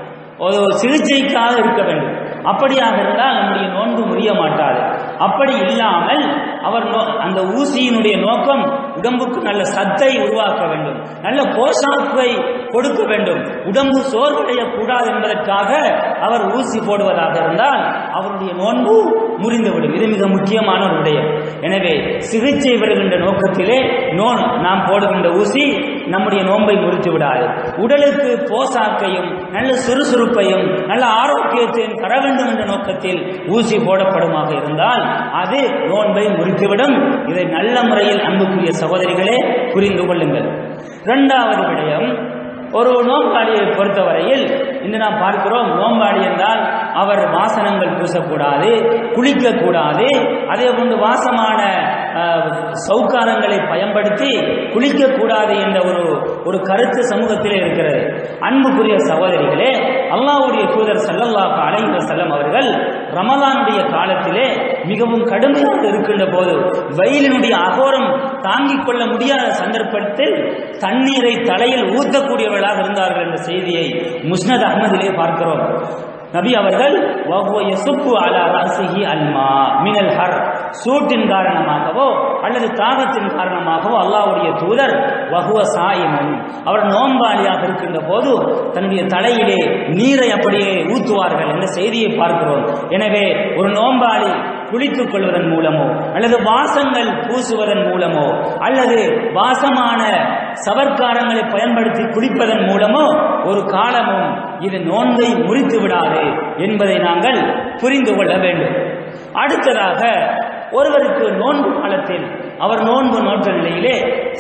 ஒரு சிகிச்சைக்காக இருக்க வேண்டும். அப்படியாக இருந்தால் நம்முடைய நோன்பு முறிய மாட்டாது. அப்படி இல்லாமல் அவர் அந்த ஊசியினுடைய நோக்கம் உடம்புக்கு நல்ல சத்தை உருவாக்க வேண்டும், நல்ல போஷாக்கை கொடுக்க வேண்டும், உடம்பு சோர்வடையக்கூடாது என்பதற்காக அவர் ஊசி போடுவதாக இருந்தால் அவருடைய நோன்பு முறிந்துவிடும். இது மிக முக்கியமான ஒரு விடயம். எனவே சிகிச்சை பெறுகின்ற நோக்கத்திலே நாம் போடுகின்ற ஊசி நம்முடைய நோன்பை முறித்து விடாது. உடலுக்கு போஷாக்கையும் நல்ல சுறுசுறுப்பையும் நல்ல ஆரோக்கியத்தையும் தர வேண்டும் என்ற நோக்கத்தில் ஊசி போடப்படுமாக இருந்தால் அது நோன்பை முறித்துவிடும். இதை நல்ல முறையில் அன்புக்குரிய சகோதரிகளே புரிந்து கொள்ளுங்கள். இரண்டாவது விடயம், ஒரு நோம்பாளியை பொறுத்தவரையில் இன்று நாம் பார்க்கிறோம், நோம்பாளி என்றால் அவர் வாசனங்கள் பூசக்கூடாது, குளிக்கக்கூடாது, அதே போன்று வாசமான சௌகாரங்களை பயன்படுத்தி குளிக்கக்கூடாது என்ற ஒரு கருத்து சமூகத்திலே இருக்கிறது. அன்புக்குரிய சகோதரிகளே, அல்லாஹ்வுடைய தூதர் ஸல்லல்லாஹு அலைஹி வஸல்லம் அவர்கள் ரமலானுடைய காலத்திலே மிகவும் கடுமையாக இருக்கின்ற போது, வெயிலினுடைய அகோரம் தாங்கிக் கொள்ள முடியாத சந்தர்ப்பத்தில் தண்ணீரை தலையில் ஊற்றக்கூடியவர்களாக இருந்தார்கள் என்ற செய்தியை முஸ்னத் அஹ்மதிலே பார்க்கிறோம். நபி அவர்கள் சூட்டின் காரணமாகவோ அல்லது தாகத்தின் காரணமாகவோ அல்லாஹ்வுடைய தூதர் வஹுவ சாயிமுன், அவர் நோம்பாளியாக இருக்கின்ற போது தன்னுடைய தலையிலே நீரை அப்படியே ஊற்றுவார்கள் என்ற செய்தியை பார்க்கிறோம். எனவே ஒரு நோம்பாளி குளித்துக் கொள்வதன் மூலமோ அல்லது வாசங்கள் பூசுவதன் மூலமோ அல்லது வாசமான சவர்க்காரங்களை பயன்படுத்தி குளிப்பதன் மூலமோ ஒரு காலமும் இது நோன்பை முறித்து விடாது என்பதை நாங்கள் புரிந்து கொள்ள வேண்டும். அடுத்ததாக, ஒருவருக்கு நோன்பு காலத்தில் அவர் நோன்பு நோற்ற நிலையிலே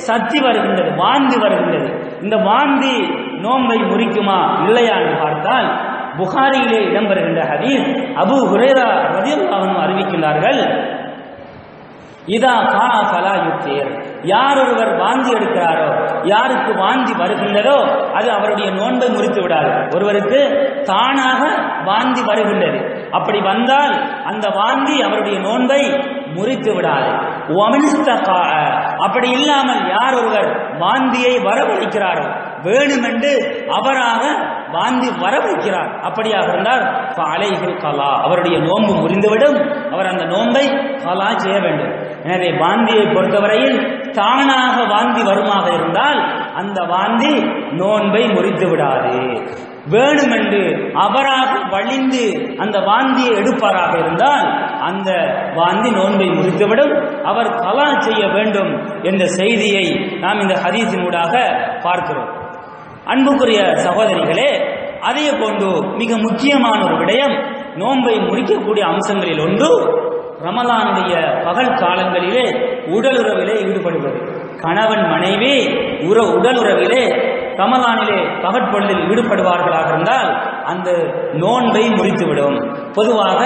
சத்தி வருகின்றது, வாந்தி வருகின்றது. இந்த வாந்தி நோன்பை முறிக்குமா இல்லையா என்று பார்த்தால் புகாரியிலே இடம்பெறுகின்ற ஹதீஸ், அபூ ஹுரைரா ரலியல்லாஹு அன்ஹு அறிவிக்கின்றார்கள், இதா கானா ஃபலா யுஃப்திர், யார் ஒருவர் வாந்தி எடுக்கிறாரோ, யாருக்கு வாந்தி வருகின்றதோ அது அவருடைய நோன்பை முறித்து விடாது. ஒருவருக்கு தானாக வாந்தி வருகின்றது, அப்படி வந்தால் அந்த வாந்தி அவருடைய நோன்பை முறித்து விடாது. அப்படி இல்லாமல் யார் ஒருவர் வாந்தியை வரவழைக்கிறாரோ, வேணுமென்று அவராக வாந்தி வரவைக்கிறார், அப்படியாக இருந்தால் அவருடைய நோன்பு முறிந்துவிடும், அவர் அந்த நோன்பை கலா செய்ய வேண்டும். எனவே வாந்தியை பொறுத்தவரையில் தானாக வாந்தி வருமாக இருந்தால் அந்த வாந்தி நோன்பை முறித்து விடாது. வேணுமென்று அவராக வழிந்து அந்த வாந்தியை எடுப்பாராக இருந்தால் அந்த வாந்தி நோன்பை முறித்துவிடும், அவர் கலா செய்ய வேண்டும் என்ற செய்தியை நாம் இந்த ஹதீஸினூடாக பார்க்கிறோம். அன்புக்குரிய சகோதரிகளே, அதே போன்று மிக முக்கியமான ஒரு விடயம், நோன்பை முறிக்கக்கூடிய அம்சங்களில் ஒன்று ரமலானுடைய பகல் காலங்களிலே உடலுறவிலே ஈடுபடுவது. கணவன் மனைவி உடலுறவிலே ரமலானிலே பகற்பொழுதில் ஈடுபடுவார்களாக இருந்தால் அந்த நோன்பை முறித்துவிடும். பொதுவாக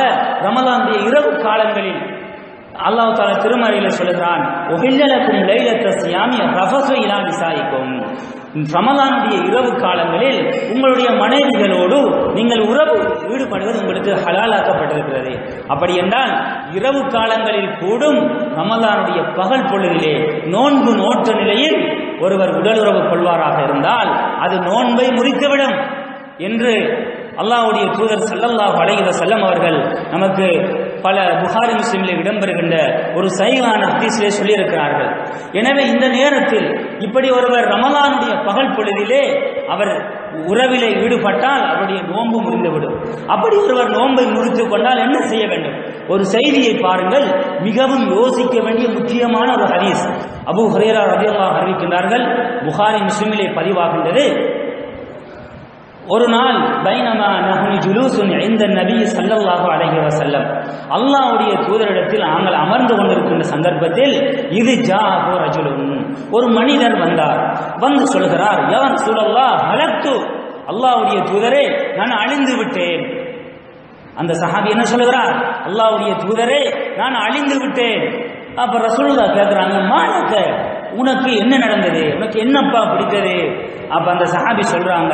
ரமலானுடைய இரவு காலங்களில் அல்லாஹ் தஆலா திருமறையில் சொல்கிறான், உஹில்லலக்கும் லைலத்த ஸியாமி ரஃபஸு இலா நிசாயிக்கும். ரமலானுடைய இரவு காலங்களில் உங்களுடைய மனைவிகளோடு நீங்கள் உறவு ஈடுபடுவது உங்களுக்கு ஹலாலாக்கப்பட்டிருக்கிறது. அப்படி என்றால் இரவு காலங்களில் கூடும் ரமலானுடைய பகல் பொழுதிலே நோன்பு நோற்ற நிலையில் ஒருவர் உடலுறவு கொள்வாராக இருந்தால் அது நோன்பை முறித்துவிடும் என்று அல்லாஹ்வுடைய தூதர் ஸல்லல்லாஹு அலைஹி வஸல்லம் அவர்கள் நமக்கு பல புகாரி முஸ்லிமில் இடம்பெறுகின்ற ஒரு சஹீஹான ஹதீஸிலே சொல்லியிருக்கிறார்கள். எனவே இந்த நேரத்தில் இப்படி ஒருவர் ரமலானுடைய பகல் பொழுதிலே அவர் உறவிலே ஈடுபட்டால் அவருடைய நோன்பு முறிந்துவிடும். அப்படி ஒருவர் நோன்பை முறித்துக் கொண்டால் என்ன செய்ய வேண்டும்? ஒரு செய்தியை பாருங்கள், மிகவும் யோசிக்க வேண்டிய முக்கியமான ஒரு ஹதீஸ். அபூ ஹுரைரா ரலியல்லாஹு அறிவிக்கின்றார்கள், புகாரி முஸ்லிமிலே பதிவாகின்றது. ஒரு நாள் பைனமா நஹ்னு ஜுலூசுன் இன்த நபி ஸல்லல்லாஹு அலைஹி வஸல்லம், அல்லாஹ்வுடைய தூதரிடத்தில் நாங்கள் அமர்ந்து கொண்டிருக்கின்ற சந்தர்ப்பத்தில் இது ஜாஅஹு ரஜுலுன், ஒரு மனிதர் வந்தார். வந்து சொல்கிறார், யா ரசூலல்லாஹ் ஹலக்து, அல்லாஹ்வுடைய தூதரே நான் அழிந்து விட்டேன். அந்த சஹாபி என்ன சொல்கிறார்? அல்லாஹ்வுடைய தூதரே நான் அழிந்து விட்டேன். அப்ப ரசூலுல்லாஹ் கேட்கிறாங்க, மானக்க, உனக்கு என்ன நடந்தது, உனக்கு என்னப்பா பிடித்தது? அப்ப அந்த சஹாபி சொல்றாங்க,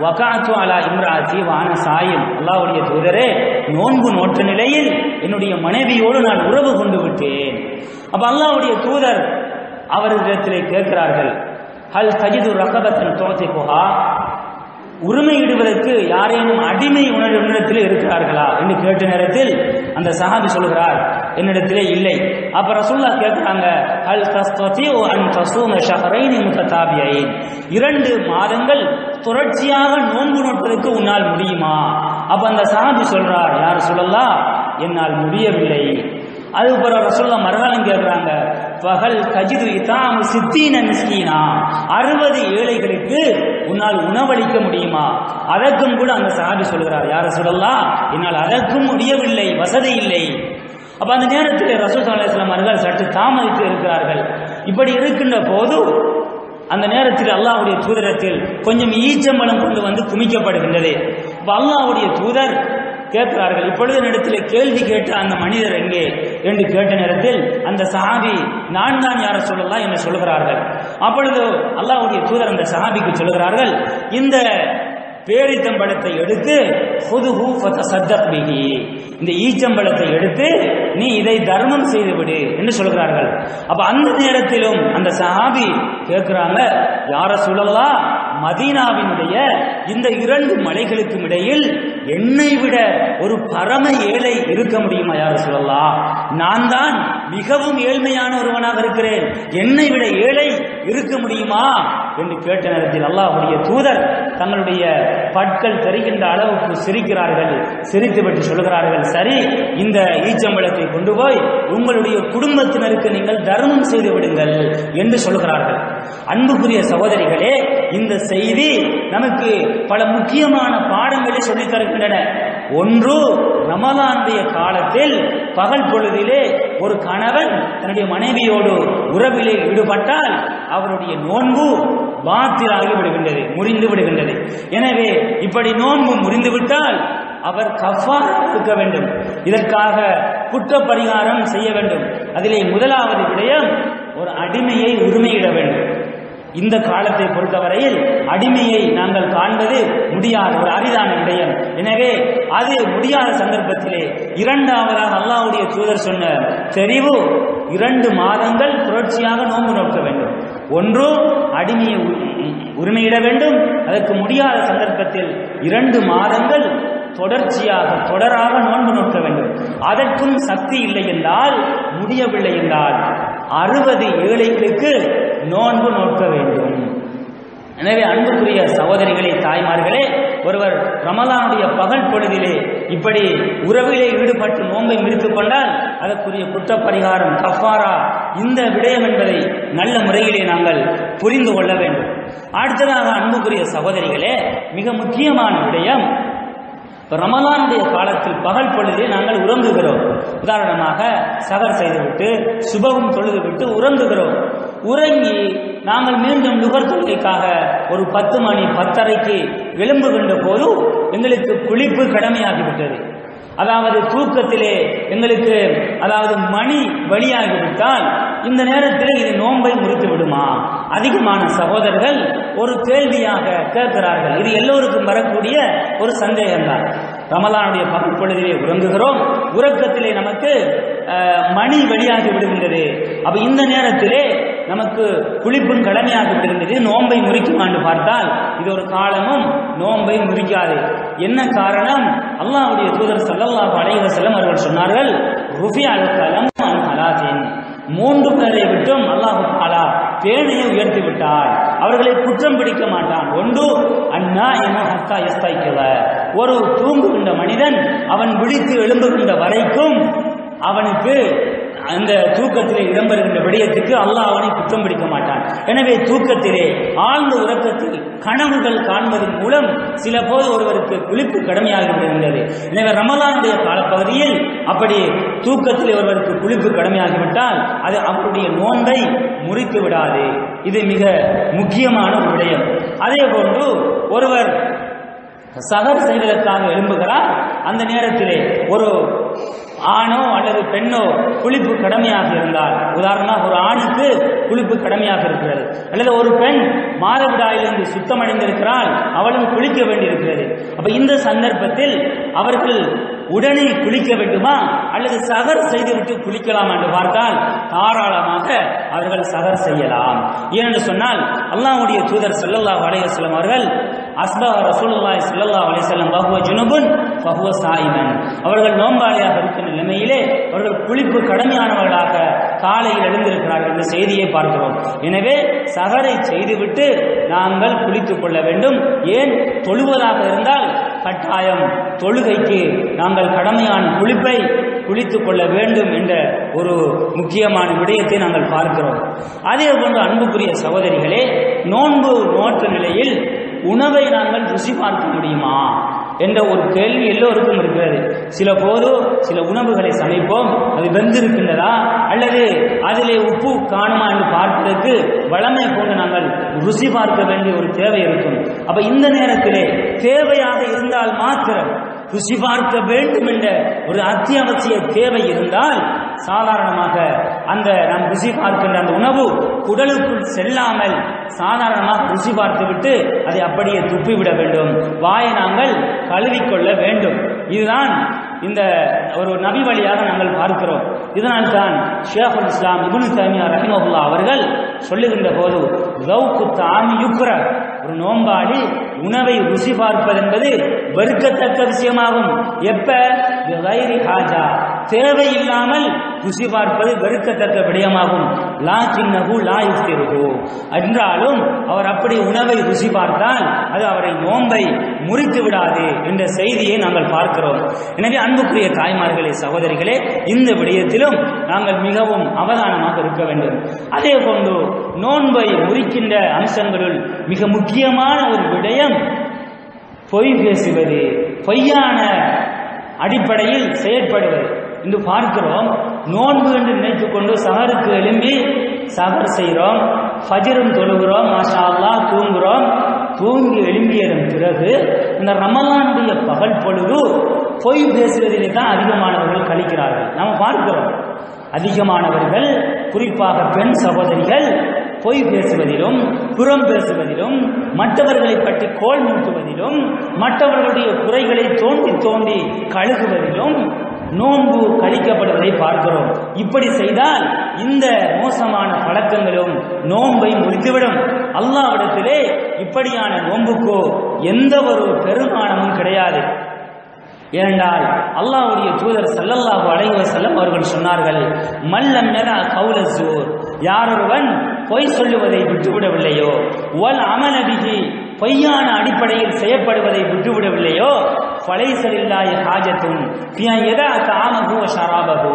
வகாத்து அலா இம்ராத்தி வான சாயும், அல்லாஹ்வுடைய தூதரே நோன்பு நோற்ற நிலையில் என்னுடைய மனைவியோடு நான் உறவு கொண்டு விட்டேன். அப்ப அல்லாஹ்வுடைய தூதர் அவர்களிடத்திலே கேட்கிறார்கள், ஹல் தஜிது ரகபத்தன் தோத்திகுஹா, உரிமையிடுவதற்கு யாரேனும் அடிமை உன்னிடத்தில் இருக்கிறார்களா என்று கேட்ட நேரத்தில் அந்த சஹாபி சொல்கிறார், என்னிடத்திலே இல்லை. அப்ப ரசூலுல்லாஹ் கேட்கிறாங்க, ஹல் தஸ்ததிஉ அன் தஸூம ஷஹரைன் முத்ததாபியைன், 2 மாதங்கள் தொடர்ச்சியாக நோன்பு நோட்பதற்கு உன்னால் முடியுமா? அப்ப அந்த சஹாபி சொல்றார், யா ரசூலல்லாஹ் என்னால் முடியவில்லை. அதுக்கப்புறம் ரசூலுல்லாஹ் மறுநாளும் கேட்கிறாங்க, ஃபஹல் தஜிது இதாமு 60 மிஸ்கீனா, 60 ஏழைகளுக்கு உன்னால் உணவளிக்க முடியுமா? அதற்கும் கூட அந்த சஹாபி சொல்கிறார், யா ரசூலல்லாஹ் என்னால் அதற்கும் முடியவில்லை, வசதி இல்லை. அப்ப அந்த நேரத்தில் ரசூல் ஸல்லல்லாஹு அலைஹி வஸல்லம் அவர்கள் சற்று தாமதித்து இருக்கிறார்கள். இப்படி இருக்கின்ற போது அந்த நேரத்தில் அல்லாஹ்வுடைய தூதரத்தில் கொஞ்சம் ஈச்சம்பழம் கொண்டு வந்து குமிக்கப்படுகின்றது. அப்ப அல்லாஹ்வுடைய தூதர் கேட்கிறார்கள், இப்பொழுது என்னிடத்தில் கேள்வி கேட்ட அந்த மனிதர் எங்கே என்று கேட்ட நேரத்தில் அந்த சஹாபி நான் தான் யார சொல்லலாம் என்று சொல்கிறார்கள். அப்பொழுது அல்லாஹ்வுடைய தூதர் அந்த சஹாபிக்கு சொல்கிறார்கள், இந்த பேரித்தம்பழத்தை எடுத்து ஹுதுஹு ஃபதஸத்தக் பிஹி, இந்த ஈச்சம்பழத்தை எடுத்து நீ இதை தர்மம் செய்து விடு என்று சொல்கிறார்கள். அப்ப அந்த நேரத்திலும் அந்த சஹாபி கேட்கிறாங்க, யா ரசூலல்லாஹ் மதீனாவினுடைய இந்த 2 மலைகளுக்கும் இடையில் என்னை விட ஒரு பரம ஏழை இருக்க முடியுமா யா ரசூலல்லாஹ்? நான் தான் மிகவும் ஏழ்மையான ஒருவனாக இருக்கிறேன், என்னை விட ஏழை இருக்க முடியுமா என்று கேட்ட நேரத்தில் அல்லாஹ்வுடைய தூதர் தங்களுடைய பற்கள் தெரிகின்ற அளவுக்கு சிரிக்கிறார்கள். சிரித்துவிட்டு சொல்கிறார்கள், சரி, இந்த ஈச்சம்பழத்தை கொண்டு போய் உங்களுடைய குடும்பத்தினருக்கு நீங்கள் தர்மம் செய்து விடுங்கள் என்று சொல்கிறார்கள். அன்புக்குரிய சகோதரிகளே, இந்த செய்தி நமக்கு பல முக்கியமான பாடங்களை சொல்லித் தருகின்றன. ஒன்று, ரமலானுடைய காலத்தில் பகல் பொழுதிலே ஒரு கணவன் தன்னுடைய மனைவியோடு உறவிலே ஈடுபட்டால் அவருடைய நோன்பு பாத்திலாகி விடுகின்றது, முறிந்து விடுகின்றது. எனவே இப்படி நோன்பு முறிந்துவிட்டால் அவர் கஃபாரா கொடுக்க வேண்டும், இதற்காக குற்ற பரிகாரம் செய்ய வேண்டும். அதிலே முதலாவது விடயம், ஒரு அடிமையை உரிமையிட வேண்டும். இந்த காலத்தை பொறுத்தவரையில் அடிமையை நாங்கள் காண்பது முடியாத ஒரு அரிதான விடயம். எனவே அது முடியாத சந்தர்ப்பத்திலே இரண்டாவதாக அல்லாஹ்வுடைய தூதர் சொன்ன தெரிவு, 2 மாதங்கள் தொடர்ச்சியாக நோன்பு நோக்க வேண்டும். ஒன்று, அடிமையை உரிமையிட வேண்டும். அதற்கு முடியாத சந்தர்ப்பத்தில் 2 மாதங்கள் தொடராக நோன்பு நோக்க வேண்டும். அதற்கும் சக்தி இல்லை என்றால், முடியவில்லை என்றால் 60 ஏழைகளுக்கு நோன்பு நோக்க வேண்டும். எனவே அன்புக்குரிய சகோதரிகளே, தாய்மார்களே, ஒருவர் ரமலானுடைய பகல் பொழுதிலே இப்படி உறவிலே ஈடுபட்டு நோன்பை முறித்துக் கொண்டால் அதற்குரிய குற்றப்பரிகாரம் கஃபாரா இந்த விடயம் என்பதை நல்ல முறையிலே நாங்கள் புரிந்து கொள்ள வேண்டும். அடுத்ததாக அன்புக்குரிய சகோதரிகளே, மிக முக்கியமான விடயம், ரமலானுடைய காலத்தில் பகல் பொழுதிலே நாங்கள் உறங்குகிறோம். உதாரணமாக சகர் செய்துவிட்டு சுபகம் தொழுதுவிட்டு உறங்குகிறோம். உறங்கி நாங்கள் மீண்டும் நுகர் தொழுகைக்காக ஒரு 10 மணி 10:30க்கு எழும்புகின்ற போது எங்களுக்கு குளிப்பு கடமையாகிவிட்டது. அதாவது தூக்கத்திலே எங்களுக்கு மணி வழியாகிவிட்டால் இந்த நேரத்தில் இது நோன்பை முறித்து விடுமா? அதிகமான சகோதரர்கள் ஒரு கேள்வியாக கேட்கிறார்கள். இது எல்லோருக்கும் வரக்கூடிய ஒரு சந்தேகம்தான். ரமலானுடைய பகல் பொழுதிலே உறங்குகிறோம், உறக்கத்திலே நமக்கு மணி வெளியாகி விடுகின்றது. அப்ப இந்த நேரத்திலே நமக்கு குளிப்பும் கடமையாகி விடுகின்றது, நோன்பை முறிக்குமான்னு பார்த்தால் இது ஒரு காலமும் நோன்பை முறிக்காது. என்ன காரணம்? அல்லாஹ்வுடைய தூதர் ஸல்லல்லாஹு அலைஹி வஸல்லம் அவர்கள் சொன்னார்கள், ருஃபிஅல் கலம் அன் ஸலாத்தின், 3 பேரை விட்டும் அல்லாஹ் தஆலா பேணையை உயர்த்தி விட்டார், அவர்களை குற்றம் பிடிக்க மாட்டான். ஒன்று அன்னாயிமு ஹத்தா யஸ்தைகிவ, ஒரு தூங்குகின்ற மனிதன் அவன் விழித்து எழும்புகின்ற வரைக்கும் அவனுக்கு அந்த தூக்கத்திலே இடம்பெறுகின்ற விடயத்துக்கு அல்லாஹ் அவனை குற்றம் பிடிக்க மாட்டான். எனவே தூக்கத்திலே ஆழ்ந்த உறக்கத்தில் கனவுகள் காண்பதன் மூலம் சில போது ஒருவருக்கு குளிப்பு கடமையாகி விடுகின்றது. எனவே ரமலானுடைய காலப்பகுதியில் அப்படி தூக்கத்திலே ஒருவருக்கு குளிப்பு கடமையாகிவிட்டால் அது அவருடைய நோன்பை முறித்து விடாது. இது மிக முக்கியமான ஒரு விடயம். அதே போன்று ஒருவர் சகர் செய்வதற்காக எழும்புகிறார், அந்த நேரத்திலே ஒரு ஆணோ அல்லது பெண்ணோ குளிப்பு கடமையாக இருந்தால், உதாரணமாக ஒரு ஆணுக்கு குளிப்பு கடமையாக இருக்கிறது, அல்லது ஒரு பெண் மாதவிடாயிலிருந்து சுத்தமடைந்திருக்கிறாள், அவளும் குளிக்க வேண்டியிருக்கிறது. அப்ப இந்த சந்தர்ப்பத்தில் அவர்கள் உடனே குளிக்க வேண்டுமா அல்லது சகர் செய்துவிட்டு குளிக்கலாம் என்று பார்த்தால் தாராளமாக அவர்கள் சகர் செய்யலாம். ஏனென்று சொன்னால் அல்லாஹ்வுடைய தூதர் ஸல்லல்லாஹு அலைஹி வஸல்லம் அவர்கள் அஸ்பஹ ரசூலுல்லாஹி ஸல்லல்லாஹு அலைஹி வஸல்லம் வஹுவ ஜுனுபுன் வஹுவ ஸாயிமன், அவர்கள் நோன்பாளியாக இருக்கும் நிலைமையிலே அவர்கள் குளிப்பு கடமையானவர்களாக காலையில் எழுந்திருக்கிறார்கள் என்ற செய்தியை பார்க்கிறோம். எனவே சகரை செய்துவிட்டு நாங்கள் குளித்துக் கொள்ள வேண்டும். ஏன்? தொழுவதாக இருந்தால் கட்டாயம் தொழுகைக்கு நாங்கள் கடமையான குளிப்பை குளித்துக் கொள்ள வேண்டும் என்ற ஒரு முக்கியமான விடயத்தை நாங்கள் பார்க்கிறோம். அதே போன்று அன்புக்குரிய சகோதரிகளே, நோன்பு நோற்ற நிலையில் உணவை நாங்கள் ருசி பார்க்க முடியுமா என்ற ஒரு கேள்வி எல்லோருக்கும் இருக்கிறது. சில போது சில உணவுகளை சமைப்போம், அது வெந்திருக்கின்றதா அல்லது அதிலே உப்பு காணுமா என்று பார்ப்பதற்கு வளமை போன்று நாங்கள் ருசி பார்க்க வேண்டிய ஒரு தேவை இருக்கும். அப்ப இந்த நேரத்திலே தேவையாக இருந்தால் மாத்திரம் ருசி பார்க்க வேண்டும் என்ற ஒரு அத்தியாவசிய தேவை இருந்தால் சாதாரணமாக அந்த நாம் ருசி பார்க்கின்ற அந்த உணவு குடலுக்குள் செல்லாமல் சாதாரணமாக ருசி பார்த்துவிட்டு அதை அப்படியே துப்பிவிட வேண்டும், வாயை நாங்கள் கழுவிக்கொள்ள வேண்டும். இதுதான் இந்த ஒரு நபி வழியாக நாங்கள் பார்க்கிறோம். இதனால் தான் ஷேகுல் இஸ்லாம் இப்னு தைமியா ரஹிமஹுல்லாஹ் அவர்கள் சொல்லுகின்ற போது ஸௌகு தஆமி யுக்ர, ஒரு நோன்பாளி உணவை ருசி பார்ப்பது என்பது வெறுக்கத்தக்க விஷயமாகும். எப்ப? பிகைரி ஹாஜா, தேவையில்லாமல் ருசி பார்ப்பது வெறுக்கத்தக்க விடயமாகும். லாக்கின்னஹு லா யுஃப்திருஹு, என்றாலும் அவர் அப்படி உணவை ருசி பார்த்தால் அது அவரை நோன்பை முறித்து விடாது என்ற செய்தியை நாங்கள் பார்க்கிறோம். எனவே அன்புக்குரிய தாய்மார்களே, சகோதரிகளே, இந்த விடயத்திலும் நாங்கள் மிகவும் அவதானமாக இருக்க வேண்டும். அதே போன்று நோன்பை முறிக்கின்ற அம்சங்களுள் மிக முக்கியமான ஒரு விடயம் பொய் பேசுவது, பொய்யான அடிப்படையில் செயற்படுவது. இன்று பார்க்கிறோம், நோன்பு என்று நினைத்துக் கொண்டு சஹருக்கு எழும்பி சஹர் செய்கிறோம், ஃபஜ்ரும் தொழுகிறோம், மாஷா அல்லாஹ் தூங்குகிறோம். தூங்கி எழும்பியதன் பிறகு இந்த ரமலானுடைய பகல் பொழுது பொய் பேசுவதிலே தான் அதிகமானவர்கள் கழிக்கிறார்கள். நாம் பார்க்கிறோம், அதிகமானவர்கள் குறிப்பாக பெண் சகோதரிகள் பொய் பேசுவதிலும் புறம் பேசுவதிலும் மற்றவர்களை பற்றி கோல் மூட்டுவதிலும் மற்றவர்களுடைய குறைகளை தோண்டி தோண்டி கழுகுவதிலும் நோன்பு கழிக்கப்படுவதை பார்க்கிறோம். இப்படி செய்தால் இந்த மோசமான பழக்கங்களும் நோன்பை முறித்துவிடும். அல்லாஹ்விடத்திலே இப்படியான நோன்புக்கோ எந்த ஒரு பெருமானமும் கிடையாது. ஏனென்றால் அல்லாஹ்வுடைய தூதர் ஸல்லல்லாஹு அலைஹி வஸல்லம் அவர்கள் சொன்னார்கள், மல்லம் யரா கௌல ஸூர், யாரொருவன் பொய் சொல்லுவதை விட்டுவிடவில்லையோ, வல் அமல பிஹி பொய்யான அடிப்படையில் செய்யப்படுவதை விட்டுவிடவில்லையோ, ஃபலைஸலில்லாஹி ஹாஜத்துன் ஃபீ அன் யதஅ தஆமஹு வ ஷராபஹு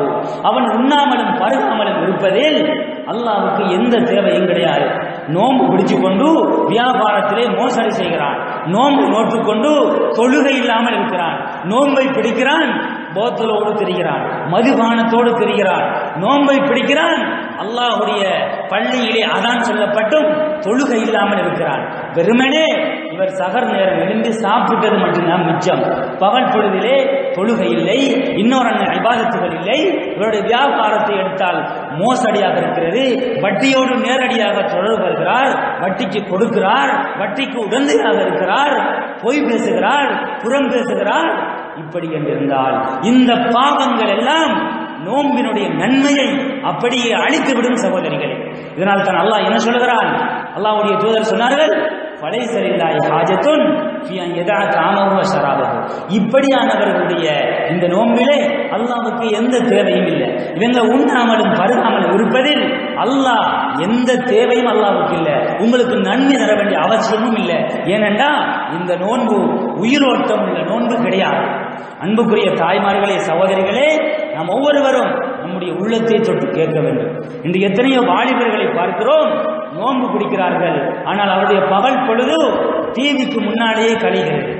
அவன் உண்ணாமலும் பருகாமலும் இருப்பதில் அல்லாஹ்வுக்கு எந்த தேவையும் கிடையாது. நோன்பு பிடிச்சு கொண்டு வியாபாரத்திலே மோசடி செய்கிறான், நோன்பு நோட்டுக்கொண்டு தொழுகை இல்லாமல் இருக்கிறான், நோன்பை பிடிக்கிறான் போத்தலோடு திரிகிறான், மதுபானத்தோடு திரிகிறான், நோன்பை பிடிக்கிறான் அல்லாஹ்வுடைய பள்ளியிலே அதான் சொல்லப்பட்டும் தொழுகை இல்லாமல் இருக்கிறான். வெறுமனே இவர் சகர் நேரம் எழுந்து சாப்பிட்டது மட்டும்தான் மிச்சம். பகல் பொழுதிலே தொழுகை இல்லை, இன்னொரு இபாதத்துகள் இல்லை. இவருடைய வியாபாரத்தை எடுத்தால் மோசடியாக இருக்கிறது, வட்டியோடு நேரடியாக தொடர்பு வருகிறார், வட்டிக்கு கொடுக்கிறார், வட்டிக்கு உடந்தையாக இருக்கிறார், பொய் பேசுகிறார், புறம் பேசுகிறார். இப்படி என்றிருந்தால் இந்த பாவங்கள் எல்லாம் நோம்பினுடைய நன்மையை அப்படியே அழித்துவிடும் சகோதரிகளே. இதனால் தான் அல்லாஹ் என்ன சொல்கிறான்? அல்லாஹ்வுடைய தூதர் சொன்னார்கள், ஃபலைஸலில்லாஹி ஹாஜத்துன் ஃபீ அன் யதஅ தஆமஹு வ ஷராபஹு இப்படியானவர்களுடைய இந்த நோம்பிலே அல்லாஹ்வுக்கு எந்த தேவையும் இல்லை. இவங்க உண்ணாமலும் பருகாமலும் இருப்பதில் அல்லாஹ் எந்த தேவையும் அல்லாஹ்வுக்கு இல்லை. உங்களுக்கு நன்மை தர வேண்டிய அவசியமும் இல்லை. ஏனென்றா இந்த நோன்பு உயிரோட்டம் உள்ள நோன்பு கிடையாது. அன்புக்குரிய தாய்மார்களே, சகோதரிகளே, நாம் ஒவ்வொருவரும் நம்முடைய உள்ளத்தை தொட்டு கேட்க வேண்டும். இன்று எத்தனையோ வாலிபர்களை பார்க்கிறோம், நோன்பு பிடிக்கிறார்கள், ஆனால் அவருடைய பகல் பொழுது டிவிக்கு முன்னாலேயே கழிகிறது.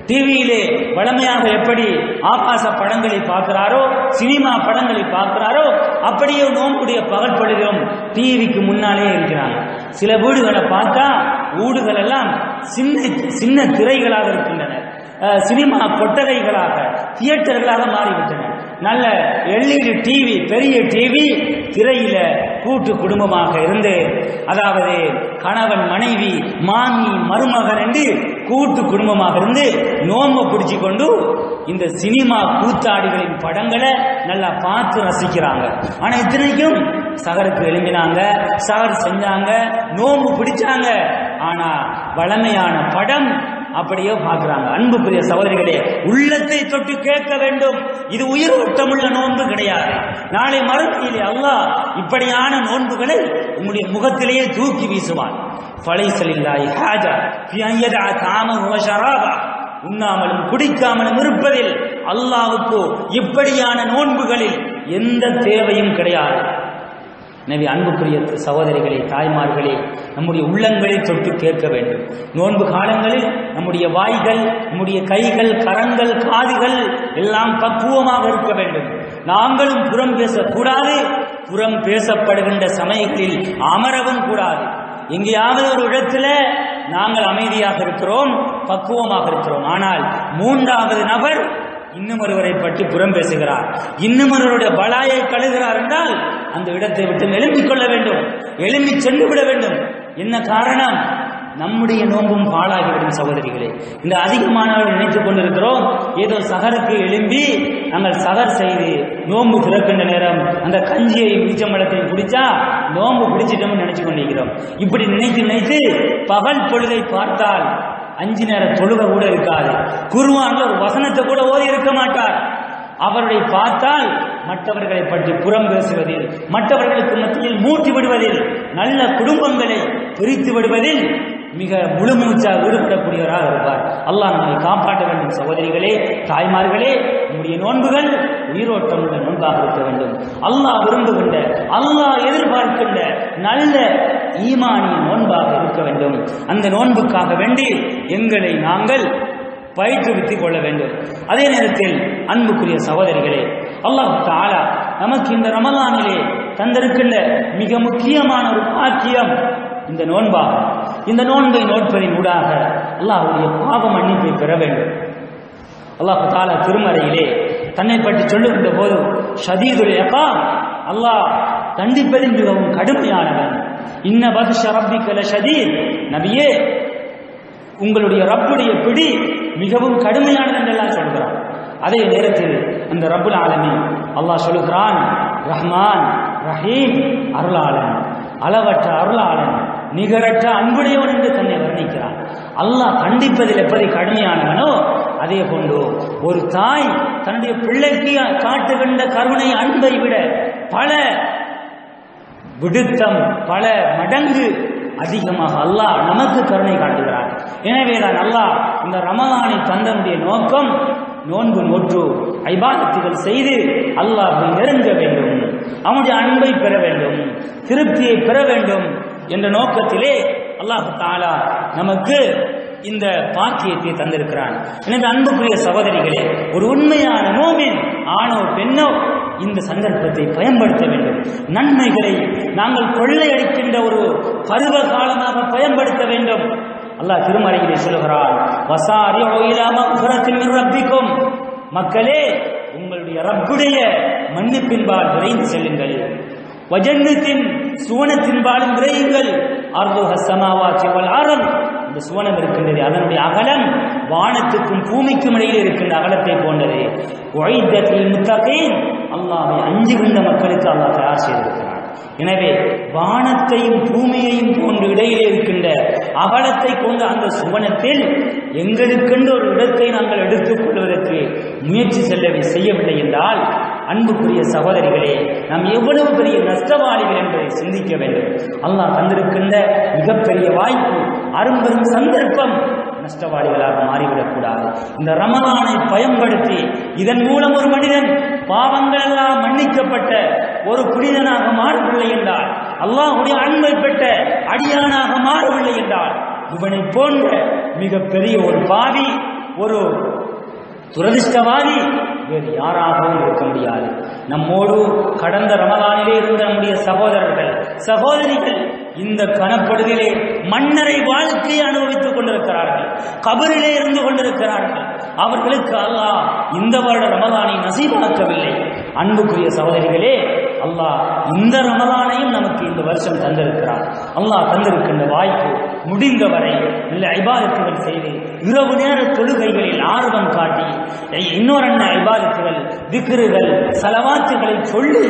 டிவியிலே வளமையாக எப்படி ஆபாச படங்களை பார்க்கிறாரோ, சினிமா படங்களை பார்க்கிறாரோ, அப்படியே நோன்புடைய பகல் பொழுதும் டிவிக்கு முன்னாலே இருக்கிறாங்க. சில வீடுகளை பார்த்தா வீடுகள் எல்லாம் சின்ன சின்ன திரைகளாக இருக்கின்றன, சினிமா கொட்டகைகளாக, தியேட்டர்களாக மாறிவிட்டன. நல்ல LED டிவி, பெரிய டிவி, திரையில கூட்டு குடும்பமாக இருந்து, அதாவது கணவன் மனைவி மாமி மருமகன் என்று கூட்டு குடும்பமாக இருந்து நோம்பு பிடிச்சு கொண்டு இந்த சினிமா கூத்தாடிகளின் படங்களை நல்லா பார்த்து ரசிக்கிறாங்க. ஆனா இத்தனைக்கும் சகருக்கு எழுப்பினாங்க, சகர் செஞ்சாங்க, நோம்பு பிடிச்சாங்க, ஆனா வளமையான படம் அப்படியே பார்க்கிறாங்க. அன்புக்குரிய சகோதரிகளே, உள்ளத்தை தொட்டு கேட்க வேண்டும். இது உயிரோட்டமுள்ள நோன்பு கிடையாது. நாளை மறுமையிலே அல்லாஹ் இப்படியான நோன்புகளை உங்களுடைய முகத்திலேயே தூக்கி வீசுவான். ஃபலைஸலில்லாஹி ஹாஜா ஃபீ அன் யதஅ தஆமஹு வ ஷராபஹு உண்ணாமலும் குடிக்காமலும் இருப்பதில் அல்லாஹ்வுக்கு இப்படியான நோன்புகளில் எந்த தேவையும் கிடையாது. எனவே அன்புக்குரிய சகோதரிகளே, தாய்மார்களே, நம்முடைய உள்ளங்களை தொட்டு கேட்க வேண்டும். நோன்பு காலங்களில் நம்முடைய வாய்கள், நம்முடைய கைகள், கரங்கள், காதுகள் எல்லாம் பக்குவமாக இருக்க வேண்டும். நாங்களும் புறம் பேசக்கூடாது, புறம் பேசப்படுகின்ற சமயங்களில் அமரவும் கூடாது. எங்கேயாவது ஒரு இடத்துல நாங்கள் அமைதியாக இருக்கிறோம், பக்குவமாக இருக்கிறோம், ஆனால் மூன்றாவது நபர் இன்னும் ஒருவரை பற்றி புறம் பேசுகிறார், இன்னும் ஒருவருடைய பலாயை கழுகிறார் என்றால் அந்த இடத்தை விட்டு எழும்பிக் கொள்ள வேண்டும், எழும்பி சென்று விட வேண்டும். என்ன காரணம்? நம்முடைய நோன்பும் பாழாகிவிடும். சகோதரிகளே, இந்த அதிகமானவர்கள் நினைத்துக் கொண்டிருக்கிறோம், ஏதோ சகருக்கு எழும்பி நாங்கள் சகர் செய்து நோன்பு திறக்கின்ற நேரம் அந்த கஞ்சியை மீச்சம்பழத்தையும் குடிச்சா நோன்பு பிடிச்சிட்டோம்னு நினைச்சு கொண்டிருக்கிறோம். இப்படி நினைத்து பகல் பொழுதை பார்த்தால் 5 நேர தொழுகை கூட இருக்காது. குர்ஆன்ல ஒரு வசனத்தை கூட ஓதி இருக்க மாட்டார். அவருடைய பார்த்தால் மற்றவர்களை பற்றி புறம் பேசுவதில், மற்றவர்களுக்கு மத்தியில் மூட்டி விடுவதில், நல்ல குடும்பங்களை பிரித்து விடுவதில் மிக முழுமூச்சாக ஈடுபடக்கூடியவராக இருப்பார். அல்லாஹ் நம்மை காப்பாற்ற வேண்டும். சகோதரிகளே, தாய்மார்களே, நம்முடைய நோன்புகள் உயிரோட்டம் உள்ள நோன்பாக இருக்க வேண்டும். அல்லாஹ் விரும்புகின்ற, அல்லாஹ் எதிர்பார்க்கின்ற நல்ல ஈமானிய நோன்பாக இருக்க வேண்டும். அந்த நோன்புக்காக வேண்டி எங்களை நாங்கள் பயிற்றுவித்துக் கொள்ள வேண்டும். அதே நேரத்தில் அன்புக்குரிய சகோதரிகளே, அல்லாஹ் தஆலா நமக்கு இந்த ரமலானிலே தந்திருக்கின்ற மிக முக்கியமான ஒரு பாக்கியம் இந்த நோன்பாகும். இந்த நோன்பை நோட்பதின் ஊடாக அல்லாஹ்வுடைய பாவ மன்னிப்பை பெற வேண்டும். அல்லாஹ் தஆலா திருமறையிலே தன்னை பற்றி சொல்லுகின்ற போது ஷதீதுல் இகாப், அல்லாஹ் தண்டிப்பதில் மிகவும் கடுமையானவன். இன்ன பத்ஷ ரப்பிக லஷதீத், நபியே உங்களுடைய ரப்புடைய பிடி மிகவும் கடுமையானது என்றெல்லாம் சொல்கிறான். அதே நேரத்தில் அந்த ரப்புல் ஆலமீன் அல்லாஹ் சொல்கிறான், ரஹ்மான் ரஹீம், அருளாளன், அளவற்ற அருளாளன், நிகரற்ற அன்புடையவன் என்று தன்னை வர்ணிக்கிறான். அல்லாஹ் கண்டிப்பதில் எப்படி கடுமையானவனோ அதே போன்று ஒரு தாய் தன்னுடைய பிள்ளைக்கு காட்டுகின்ற கருணை அன்பை விட பல விடுத்தம் பல மடங்கு அதிகமாக அல்லாஹ் நமக்கு கருணை காட்டுகிறார். எனவேதான் அல்லாஹ் இந்த ரமலானை தந்தனுடைய நோக்கம் நோன்பு நோற்று இபாதத்துகள் செய்து அல்லாஹ்வை நெருங்க வேண்டும், அவனுடைய அன்பை பெற வேண்டும், திருப்தியை பெற வேண்டும் என்ற நோக்கத்திலே அல்லாஹ் தஆலா நமக்கு இந்த பாக்கியத்தை தந்திருக்கிறான். எனவே அன்புக்குரிய சகோதரிகளே, ஒரு உண்மையான மூமின் ஆணோ பெண்ணோ இந்த சந்தர்ப்பத்தை பயன்படுத்த வேண்டும். நன்மைகளை நாங்கள் கொள்ளையடிக்கின்ற ஒரு பருவ காலமாக பயன்படுத்த வேண்டும். அல்லாஹ் திருமறையிலே சொல்கிறான், வசாரிஉ இலா மக்ஃபிரத்தின் மின் ரப்பிக்கும், மக்களே உங்களுடைய ரப்புடைய மன்னிப்பின்பால் விரைந்து செல்லுங்கள், வஜன்னத்தின் சுவனத்தின்பாலும் விரையுங்கள், அர்துஹ ஸமாவாத்தி வல் அர்த், இந்த சுவனம் இருக்கின்றது அதனுடைய அகலம் வானத்துக்கும் பூமிக்கும் இடையில் இருக்கின்ற அகலத்தை போன்றது. உஇத்தத் லில் முத்தகீன், அல்லாஹ்வை அஞ்சுகின்ற மக்களுக்கு அல்லாஹ் தயார் செய்திருக்கிறார். எனவே வானத்தையும் பூமியையும் போன்று இடையிலே இருக்கின்ற அகலத்தை கொண்ட அந்த சுவனத்தில் எங்களுக்கென்று ஒரு இடத்தை நாங்கள் எடுத்துக் கொள்வதற்கு முயற்சி செய்யவில்லை என்றால், அன்புக்குரிய சகோதரிகளே, நாம் எவ்வளவு பெரிய நஷ்டவாளிகள் என்பதை சிந்திக்க வேண்டும். அல்லாஹ் தந்திருக்கின்ற மிகப்பெரிய வாய்ப்பு, அரும்பெரும் சந்தர்ப்பம், நஷ்டவாளிகளாக மாறிவிடக்கூடாது. இந்த ரமலானை பயன்படுத்தி இதன் மூலம் ஒரு மனிதன் பாவங்கள் எல்லாம் மன்னிக்கப்பட்ட ஒரு புனிதனாக மாறவில்லை என்றால், அல்லாஹ்வுடைய அன்பை பெற்ற அடியானாக மாறவில்லை என்றால், இவனை போன்ற மிகப்பெரிய ஒரு பாவி, ஒரு துரதிஷ்டவாதி வேறு யாராகவும் இருக்க முடியாது. நம்மோடு கடந்த ரமலானிலே இருந்த நம்முடைய சகோதரர்கள் சகோதரிகள் இந்த கணப்படுதிலே மன்னரை வாழ்க்கையை அனுபவித்துக் கொண்டிருக்கிறார்கள், கபரிலே இருந்து கொண்டிருக்கிறார்கள். அவர்களுக்கு அல்லாஹ் இந்த வருட ரமலானை நசீபாக்கவில்லை. அன்புக்குரிய சகோதரிகளே, அல்லாஹ் இந்த ரமலானையும் நமக்கு இந்த வருஷம் தந்திருக்கிறார். அல்லாஹ் தந்திருக்கின்ற வாய்ப்பு முடிந்தவரை நல்ல இபாதத்துகள் செய்து இரவு நேர தொழுகைகளில் ஆர்வம் காட்டி இன்னொரு இபாதத்துகள், திக்ருகள், ஸலவாத்துகளை சொல்லி,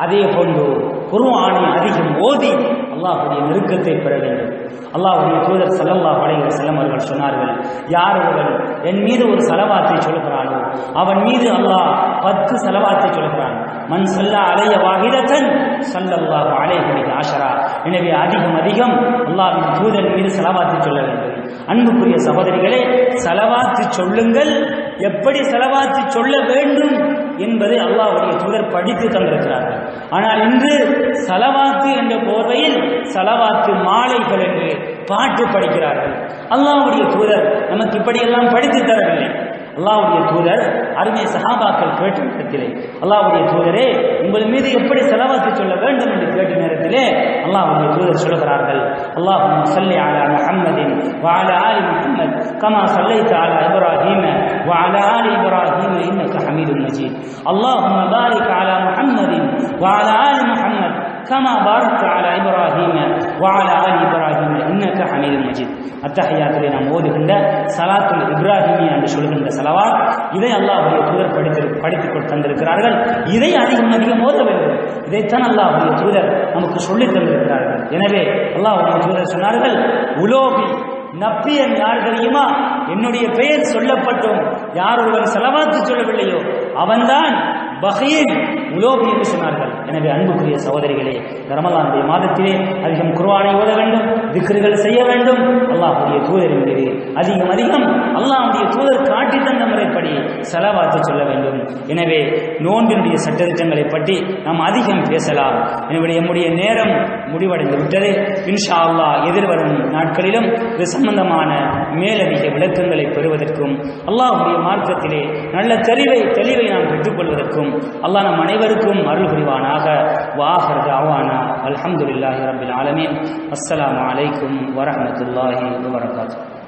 அதே போன்று குர்ஆனை அதிகம் ஓதி அல்லாஹ்வுடைய நெருக்கத்தை பெற வேண்டும். அல்லாஹ்வுடைய தூதர் ஸல்லல்லாஹு அலைஹி வஸல்லம் அவர்கள் சொன்னார்கள், யார் ஒருவன் என் மீது ஒரு ஸலவாத்தை சொல்கிறானோ அவன் மீது அல்லாஹ் 10 ஸலவாத்தை சொல்கிறான். மன் ஸல்லா அலைய வாஹிதத்தன் ஸல்லல்லாஹு அலைஹி வஸல்லம். எனவே அதிகம் அதிகம் அல்லாஹ்வின் தூதர் மீது ஸலவாத்தை சொல்ல வேண்டும். அன்புக்குரிய சகோதரிகளே, ஸலவாத்து சொல்லுங்கள். எப்படி ஸலவாத்து சொல்ல வேண்டும் என்பதை அல்லாஹ்வுடைய தூதர் படித்து தந்திருக்கிறார்கள். ஆனால் இன்று ஸலவாத்து என்ற போர்வையில் ஸலவாத்து மாலைகள் என்று பாட்டு படிக்கிறார்கள். அல்லாஹ்வுடைய தூதர் நமக்கு இப்படியெல்லாம் படித்து தரவில்லை. அல்லாஹ்வுடைய தூதர் அருமை சஹாபாக்கள் கேட்ட நேரத்திலே, அல்லாஹ்வுடைய தூதரே உங்கள் மீது எப்படி ஸலவாத்து சொல்ல வேண்டும் என்று கேட்ட நேரத்திலே அல்லாஹ்வுடைய தூதர் சொல்கிறார்கள், அல்லாஹும்ம ஸல்லி அலா முஹம்மதின் வ அலா ஆலி முஹம்மத் கமா ஸல்லைத அலா இப்ராஹீம வ அலா ஆலி இப்ராஹீம இன்னக ஹமீதும் மஜீத். அல்லாஹும்ம பாரிக் அலா முஹம்மதின் வ அலா ஆலி முஹம்மத் கமா பாரக்த அலா இப்ராஹீம வ அலா ஆலி இப்ராஹீம இன்னக ஹமீதும் மஜீத். அத்தஹியாத்திலே நாம் ஓதுகின்ற ஸலாத்துல் இப்ராஹிமியா என்று சொல்கின்ற ஸலவாத், இதை அல்லாஹ்வுடைய தூதர் படித்துக் தந்திருக்கிறார்கள். இதை அதிகம் அதிகம் ஓத வேண்டும். இதைத்தான் அல்லாஹ்வுடைய தூதர் நமக்கு சொல்லித் தந்திருக்கிறார்கள். எனவே அல்லாஹ்வுடைய தூதர் சொன்னார்கள், உலோபி நப்பியன் யார் தெரியுமா? என்னுடைய பெயர் சொல்லப்பட்டும் யார் ஒருவன் ஸலவாத்து சொல்லவில்லையோ அவன்தான் பஹீல், உலோபி என்று சொன்னார்கள். எனவே அன்புக்குரிய சகோதரிகளே, ரமலானுடைய மாதத்திலே அதிகம் குர்ஆனை ஓத வேண்டும், திக்ருகள் செய்ய வேண்டும். அல்லாஹ்வுடைய தூதரின் மீது அதிகம் அதிகம் அல்லாஹ்வுடைய தூதர் காட்டி தந்த முறைப்படி ஸலவாத்து சொல்ல வேண்டும். எனவே நோன்பினுடைய சட்டதிட்டங்களை பற்றி நாம் அதிகம் பேசலாம். எனவே நம்முடைய நேரம் முடிவடைந்து விட்டது. இன்ஷா அல்லாஹ் எதிர்வரும் நாட்களிலும் இது சம்பந்தமான மேலதிக விளக்கங்களை பெறுவதற்கும் அல்லாஹ்வுடைய மார்க்கத்திலே நல்ல தெளிவை நாம் பெற்றுக்கொள்வதற்கும் அல்லாஹ் நம் அனைவருக்கும் அருள் புரிவானாக. வாஹிர் தஅவானா அல்ஹம்துலில்லாஹி ரப்பில் ஆலமீன். அஸ்ஸலாமு அலைக்கும் வரஹ்மத்துல்லாஹி வபரகாத்துஹு.